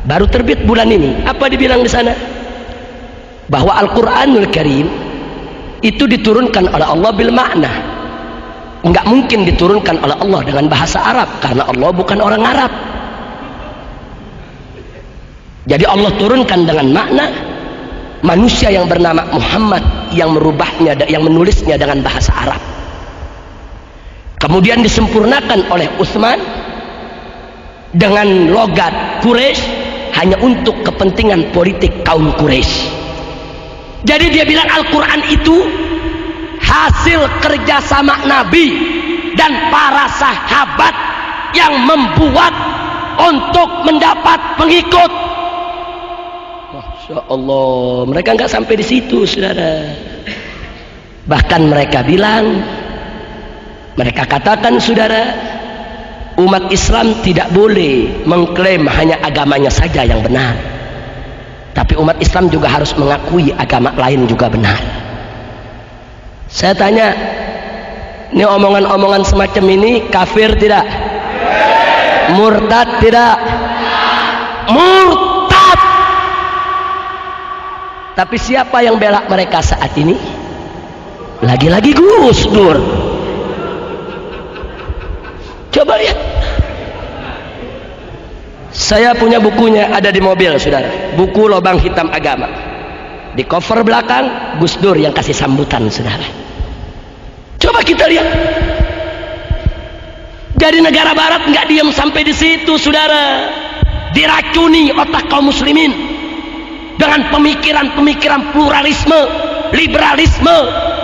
baru terbit bulan ini. Apa dibilang di sana? Bahwa Al-Quranul Karim itu diturunkan oleh Allah bil makna. Enggak mungkin diturunkan oleh Allah dengan bahasa Arab, karena Allah bukan orang Arab. Jadi Allah turunkan dengan makna. Manusia yang bernama Muhammad yang merubahnya, yang menulisnya dengan bahasa Arab, kemudian disempurnakan oleh Utsman dengan logat Quraisy hanya untuk kepentingan politik kaum Quraisy. Jadi dia bilang Al-Quran itu hasil kerjasama Nabi dan para sahabat yang membuat untuk mendapat pengikut. Masya Allah, mereka nggak sampai di situ, saudara. Bahkan mereka bilang, mereka katakan, saudara, umat Islam tidak boleh mengklaim hanya agamanya saja yang benar, tapi umat Islam juga harus mengakui agama lain juga benar. Saya tanya, ini omongan-omongan semacam ini kafir tidak? Murtad tidak? Murtad. Tapi siapa yang bela mereka saat ini? Lagi-lagi Gus Dur. Coba lihat. Saya punya bukunya, ada di mobil, saudara. Buku Lubang Hitam Agama. Di cover belakang Gus Dur yang kasih sambutan, saudara. Coba kita lihat. Jadi negara barat nggak diam sampai di situ, saudara. Diracuni otak kaum muslimin dengan pemikiran-pemikiran pluralisme, liberalisme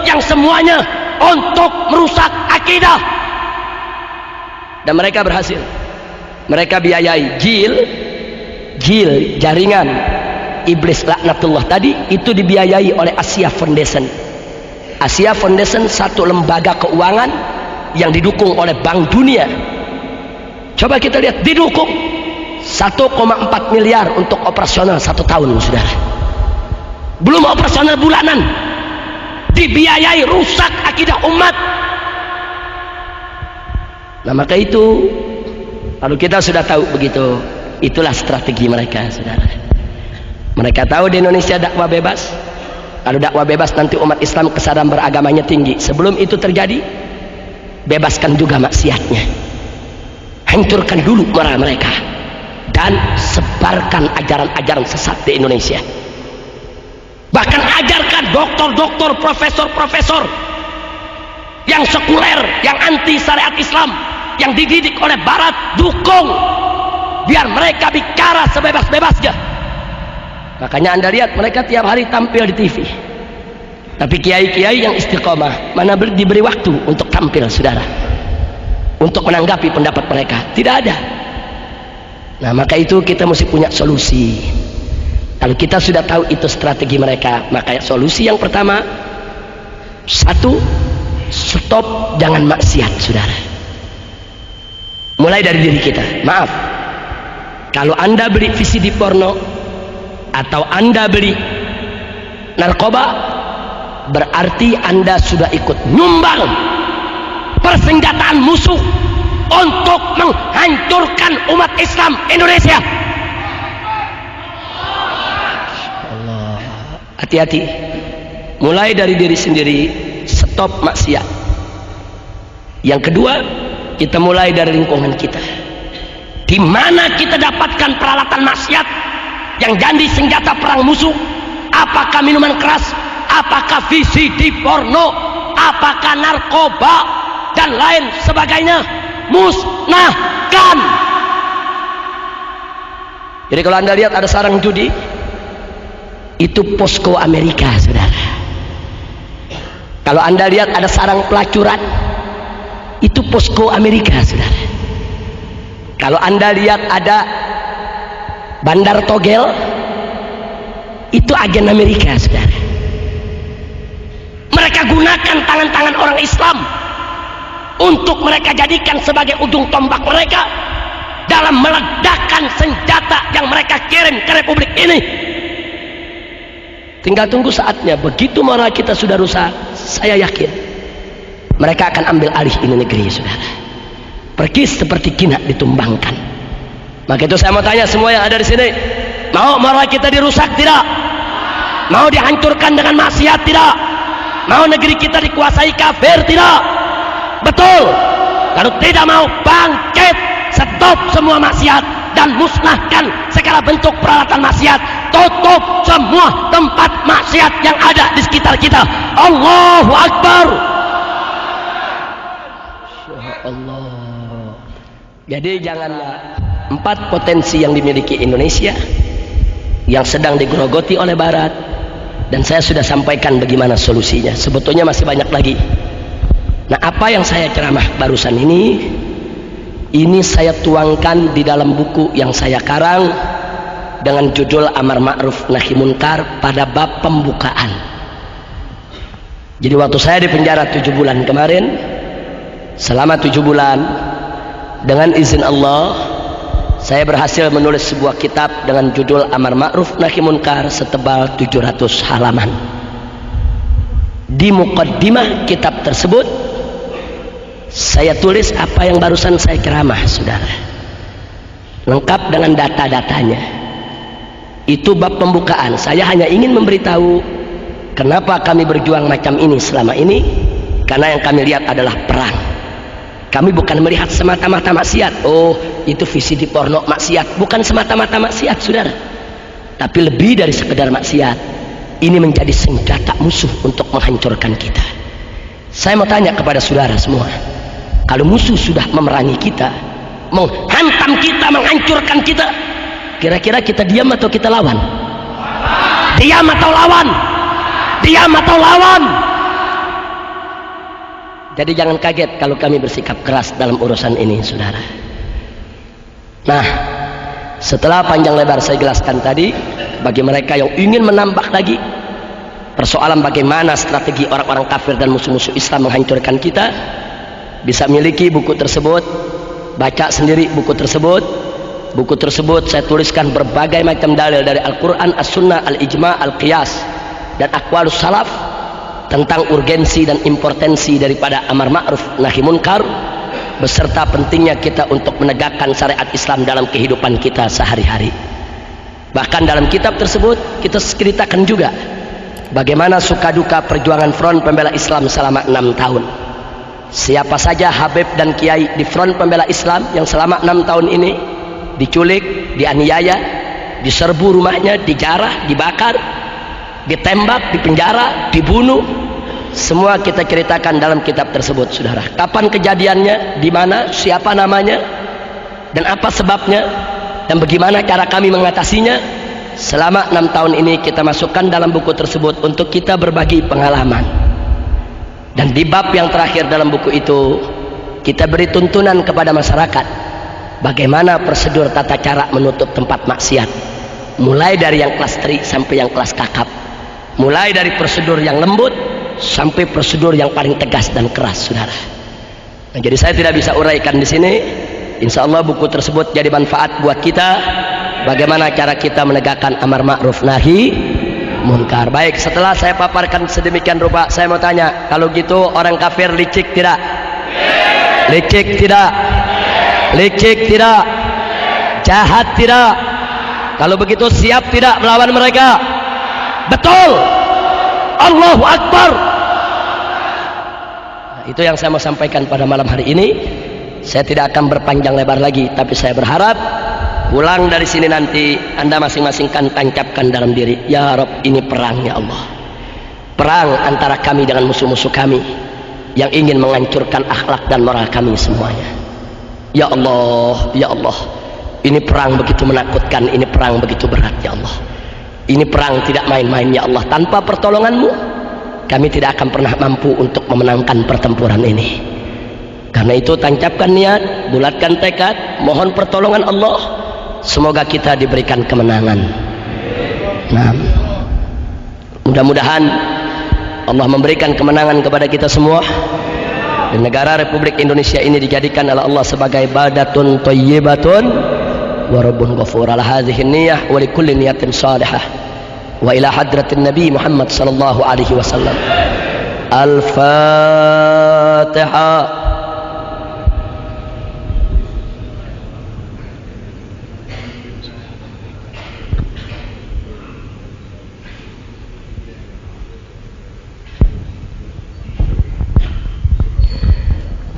yang semuanya untuk merusak akidah. Dan mereka berhasil. Mereka biayai jil jaringan iblis laknatullah tadi, itu dibiayai oleh Asia Foundation. Asia Foundation satu lembaga keuangan yang didukung oleh Bank Dunia. Coba kita lihat, didukung 1,4 miliar untuk operasional 1 tahun, saudara. Belum operasional bulanan, dibiayai, rusak akidah umat. Nah, maka itu, kalau kita sudah tahu begitu, itulah strategi mereka, saudara. Mereka tahu di Indonesia dakwah bebas. Kalau dakwah bebas, nanti umat Islam kesadaran beragamanya tinggi. Sebelum itu terjadi, bebaskan juga maksiatnya, hancurkan dulu marah mereka, dan sebarkan ajaran-ajaran sesat di Indonesia. Bahkan ajarkan doktor-doktor, profesor-profesor yang sekuler, yang anti syariat Islam, yang dididik oleh barat, dukung biar mereka bicara sebebas-bebasnya. Makanya Anda lihat mereka tiap hari tampil di TV. Tapi kiai-kiai yang istiqomah mana diberi waktu untuk tampil, saudara, untuk menanggapi pendapat mereka? Tidak ada. Nah, maka itu kita mesti punya solusi. Kalau kita sudah tahu itu strategi mereka, maka solusi yang pertama, satu, stop jangan maksiat, saudara. Mulai dari diri kita. Maaf, kalau Anda beli VCD porno atau Anda beli narkoba, berarti Anda sudah ikut nyumbang persenjataan musuh untuk menghancurkan umat Islam Indonesia. Allah, hati-hati. Mulai dari diri sendiri, stop maksiat. Yang kedua, kita mulai dari lingkungan kita. Di mana kita dapatkan peralatan maksiat yang jadi senjata perang musuh? Apakah minuman keras? Apakah VCD porno? apakah narkoba dan lain sebagainya, musnahkan. Jadi kalau Anda lihat ada sarang judi, itu posko Amerika, saudara. Kalau Anda lihat ada sarang pelacuran, itu posko Amerika, saudara. Kalau Anda lihat ada bandar togel, itu agen Amerika, saudara. Mereka gunakan tangan-tangan orang Islam untuk mereka jadikan sebagai ujung tombak mereka dalam meledakkan senjata yang mereka kirim ke Republik ini. Tinggal tunggu saatnya. Begitu moral kita sudah rusak, saya yakin mereka akan ambil alih ini negeri, saudara. Pergi seperti kina ditumbangkan. Maka itu saya mau tanya semua yang ada di sini, mau moral kita dirusak tidak? Mau dihancurkan dengan maksiat tidak? Mau negeri kita dikuasai kafir tidak? Betul. Kalau tidak mau, bangkit, stop semua maksiat dan musnahkan segala bentuk peralatan maksiat. Tutup semua tempat maksiat yang ada di sekitar kita. Allahu Akbar. Ya Allah. Jadi janganlah 4 potensi yang dimiliki Indonesia yang sedang digerogoti oleh Barat, dan saya sudah sampaikan bagaimana solusinya. Sebetulnya masih banyak lagi. Nah, apa yang saya ceramah barusan ini saya tuangkan di dalam buku yang saya karang dengan judul Amar Ma'ruf Nahi Munkar pada bab pembukaan. Jadi waktu saya di penjara 7 bulan kemarin, selama 7 bulan dengan izin Allah saya berhasil menulis sebuah kitab dengan judul Amar Ma'ruf Nahi Munkar setebal 700 halaman. Di muqaddimah kitab tersebut saya tulis apa yang barusan saya ceramah, saudara, lengkap dengan data-datanya. Itu bab pembukaan. Saya hanya ingin memberitahu kenapa kami berjuang macam ini selama ini, karena yang kami lihat adalah perang. Kami bukan melihat semata-mata maksiat. Oh, itu VCD porno maksiat. Bukan semata-mata maksiat, saudara, tapi lebih dari sekedar maksiat. Ini menjadi senjata musuh untuk menghancurkan kita. Saya mau tanya kepada saudara semua, kalau musuh sudah memerangi kita, menghantam kita, menghancurkan kita, kira-kira kita diam atau kita lawan? Diam atau lawan? Diam atau lawan? Jadi jangan kaget kalau kami bersikap keras dalam urusan ini, saudara. Nah, setelah panjang lebar saya jelaskan tadi, bagi mereka yang ingin menambah lagi persoalan bagaimana strategi orang-orang kafir dan musuh-musuh Islam menghancurkan kita, bisa miliki buku tersebut, baca sendiri buku tersebut. Buku tersebut saya tuliskan berbagai macam dalil dari Al-Quran, As-Sunnah, Al-Ijma', Al-Qiyas, dan Aqwalus Salaf tentang urgensi dan importansi daripada Amar Ma'ruf Nahi Munkar, beserta pentingnya kita untuk menegakkan syariat Islam dalam kehidupan kita sehari-hari. Bahkan dalam kitab tersebut kita ceritakan juga bagaimana suka duka perjuangan Front Pembela Islam selama 6 tahun. Siapa saja Habib dan Kiai di Front Pembela Islam yang selama 6 tahun ini diculik, dianiaya, diserbu rumahnya, dijarah, dibakar, ditembak, dipenjara, dibunuh, semua kita ceritakan dalam kitab tersebut, saudara. Kapan kejadiannya, di mana, siapa namanya, dan apa sebabnya, dan bagaimana cara kami mengatasinya. Selama 6 tahun ini kita masukkan dalam buku tersebut untuk kita berbagi pengalaman. Dan di bab yang terakhir dalam buku itu kita beri tuntunan kepada masyarakat bagaimana prosedur tata cara menutup tempat maksiat, mulai dari yang kelas 3 sampai yang kelas kakap, mulai dari prosedur yang lembut sampai prosedur yang paling tegas dan keras, saudara. Nah, jadi saya tidak bisa uraikan di sini. Insya Allah buku tersebut jadi manfaat buat kita, bagaimana cara kita menegakkan Amar Ma'ruf Nahi Munkar. Baik, setelah saya paparkan sedemikian rupa, saya mau tanya, kalau gitu orang kafir licik tidak? Licik tidak? Licik tidak? Jahat tidak? Kalau begitu siap tidak melawan mereka? Betul. Allahu Akbar. Nah, itu yang saya mau sampaikan pada malam hari ini. Saya tidak akan berpanjang lebar lagi, tapi saya berharap pulang dari sini nanti Anda masing-masing kan tancapkan dalam diri, ya Rabb, ini perang ya Allah, perang antara kami dengan musuh-musuh kami. yang ingin menghancurkan akhlak dan moral kami semuanya. Ya Allah, ya Allah, ini perang begitu menakutkan, ini perang begitu berat ya Allah. Ini perang tidak main-main ya Allah. Tanpa pertolongan-Mu kami tidak akan pernah mampu untuk memenangkan pertempuran ini. Karena itu tancapkan niat, bulatkan tekad, mohon pertolongan Allah, semoga kita diberikan kemenangan. Nah, mudah-mudahan Allah memberikan kemenangan kepada kita semua, dan negara Republik Indonesia ini dijadikan oleh Allah sebagai baldatun thayyibatun wa rabbun ghafur. Ala hadhihi niyyah wa likulli niyatin salihah wa ila hadratin Nabi Muhammad sallallahu alaihi wasallam. Al-Fatihah.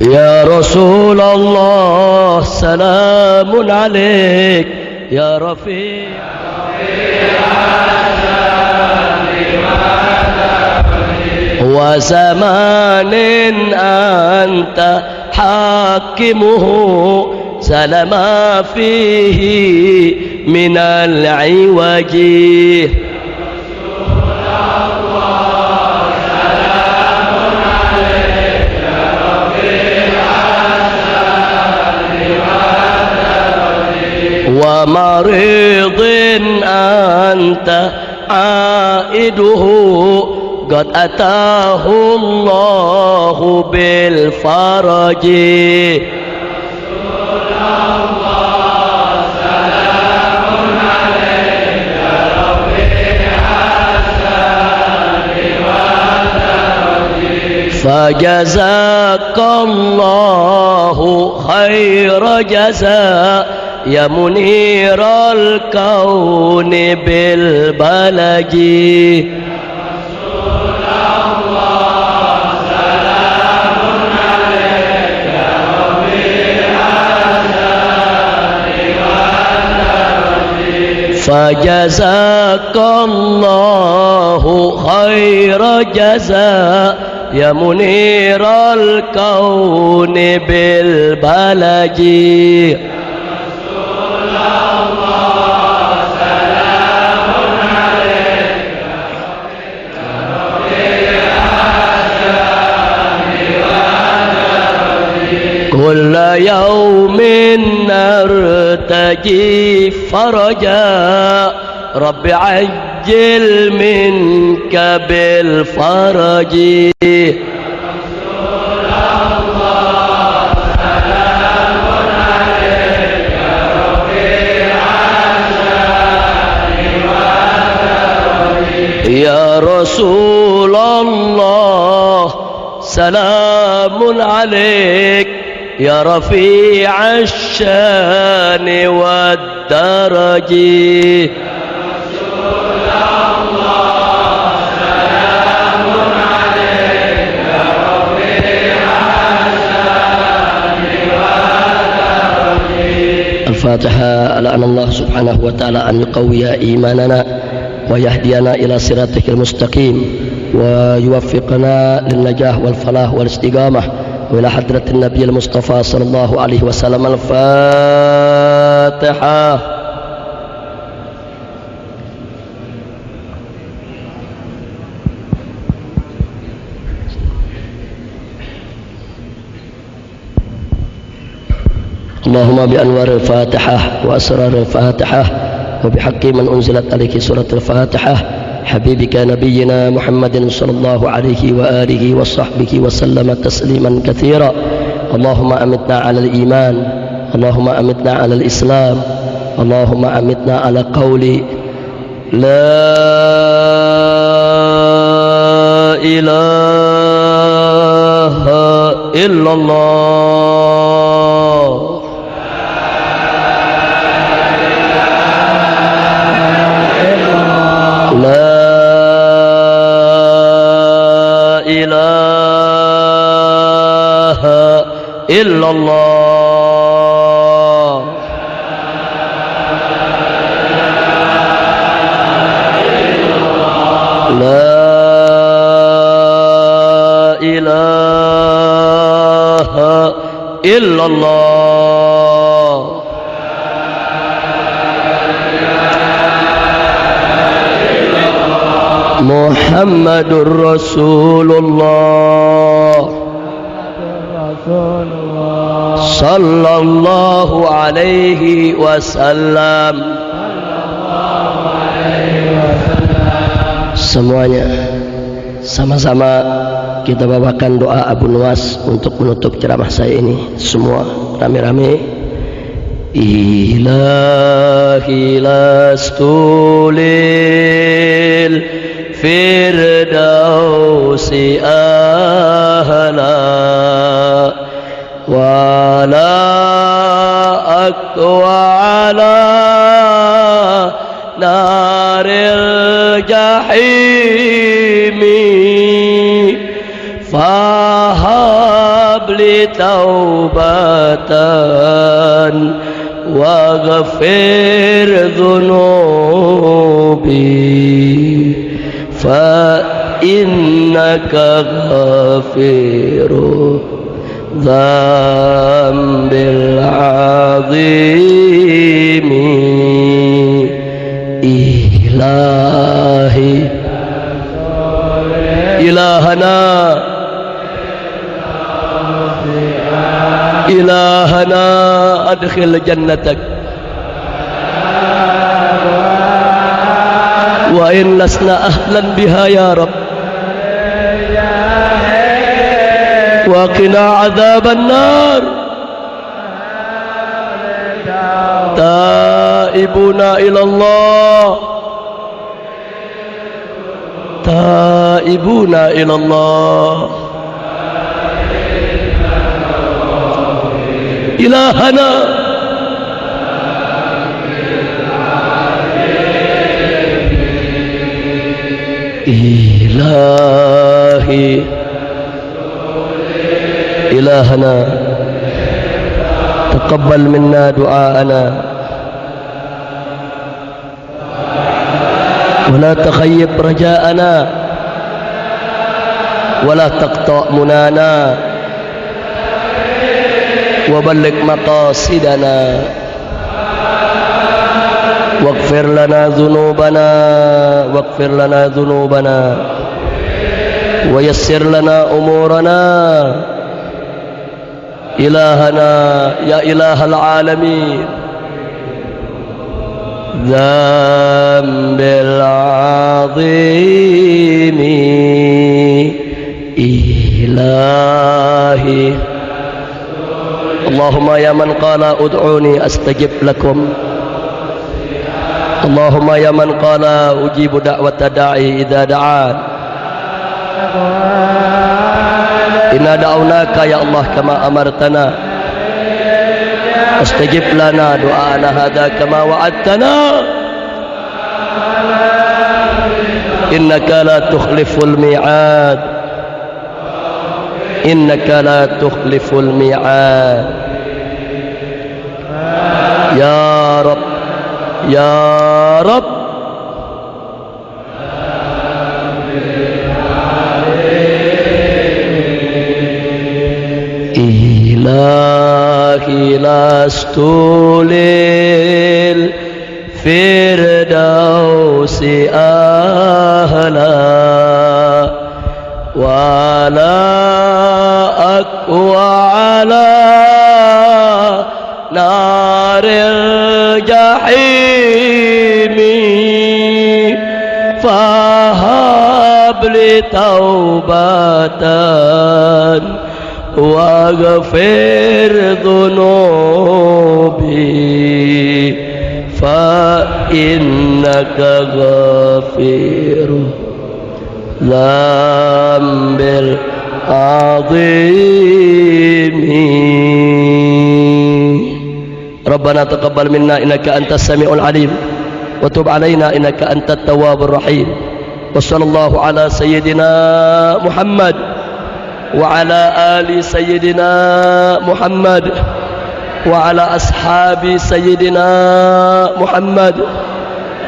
Ya Rasulullah, salamun alaik ya Rafiq. Wa zamanin anta hakimuhu salama fihi minal iwaji. Wa maridin anta aiduhu qad atahu Allahu bil faraji. Fajazakallahu khaira jazaa ya muniral kauni bil balaji. Fajazakallahu khaira jazaa ya muniral kauni bil balaji. Kulla yawmin nartaji faraja Rabbi ajil minka bil faraji. Ya Rasulullah, salamun alaik ya Rafi' ash-shan wad-daraji. Al-Fatihah. Ala Allah subhanahu wa ta'ala an yuqawwiya imanana wa yahdiyana ila siratikal mustaqim wa yuwaffiqana lin najah wal falah wal istiqamah وإلى حضرة النبي المصطفى صلى الله عليه وسلم. الفاتحة. اللهم بأنوار الفاتحة وأسرار الفاتحة وبحق من أنزلت عليك سورة الفاتحة حبيبك نبينا محمد صلى الله عليه وآله وصحبه وسلم تسليما كثيرا. اللهم أمتنا على الإيمان، اللهم أمتنا على الإسلام، اللهم أمتنا على قول لا إله إلا الله. إلا الله. لا إله illallah. Muhammadur Rasulullah sallallahu alaihi wasallam. Semuanya sama-sama kita bawakan doa Abu Nuwas untuk menutup ceramah saya ini. Semua rame-rame. Ilahi lastulil firdausi ahla wala aqwa ala naril jahimi fahabli taubatan waghfir dhunubi fa innaka ghafiru dzambil azimi ilahi ilahana ilahana adkhil jannatak wa in lasna ahlan biha ya rab wa qina adzaban nar taibuna ilallah taibuna ilallah ilahana ilahi ilahana taqabbal minna du'aana wa la takhayyib raja'ana wa la taqta' munana wa balligh maqasidana waghfir lana dhunubana waghfir lana dhunubana wa yassir lana umurana ilahana ya ilahal alamin dzambil azimi ilahi Allahumma ya man qala ud'uni astajib lakum Allahumma ya man qala ujibu da'wata da'i idza da'an inna da'awnaka ya Allah kama amartana astajib lana du'ana hadha kama wa'adtana innaka la tukhliful mi'ad innaka la tukhliful mi'ad ya Rabb ya Rabb ilahi lastulil firdausi ahla wala aqwa ala naril jahimi fahabli taubatan waghfir dhunubi fa innaka ghafiru dzambil azimi Rabbana taqabbal minna innaka antas samiul alim wa tub alaina innaka antat tawwabur rahim wa sallallahu ala sayyidina Muhammad wa ala ali sayyidina Muhammad wa ala ashabi sayyidina Muhammad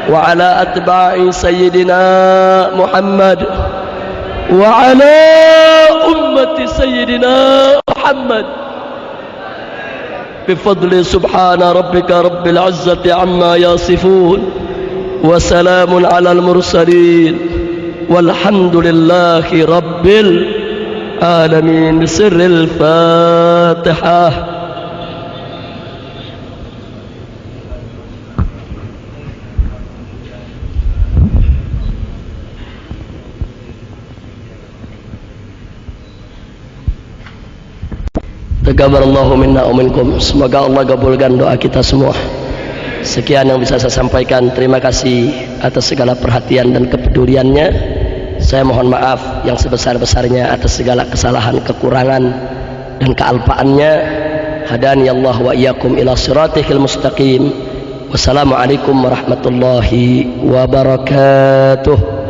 wa ala atba'i sayyidina Muhammad wa ala ummati sayyidina Muhammad بفضل سبحان ربك رب العزة عما يصفون وسلام على المرسلين والحمد لله رب العالمين بسر الفاتحة. Taqabbalallahu minna wa minkum. Semoga Allah kabulkan doa kita semua. Sekian yang bisa saya sampaikan. Terima kasih atas segala perhatian dan kepeduliannya. Saya mohon maaf yang sebesar-besarnya atas segala kesalahan, kekurangan dan kealpaannya. Hadani Allah wa iyyakum ila siratil mustaqim. Wassalamualaikum warahmatullahi wabarakatuh.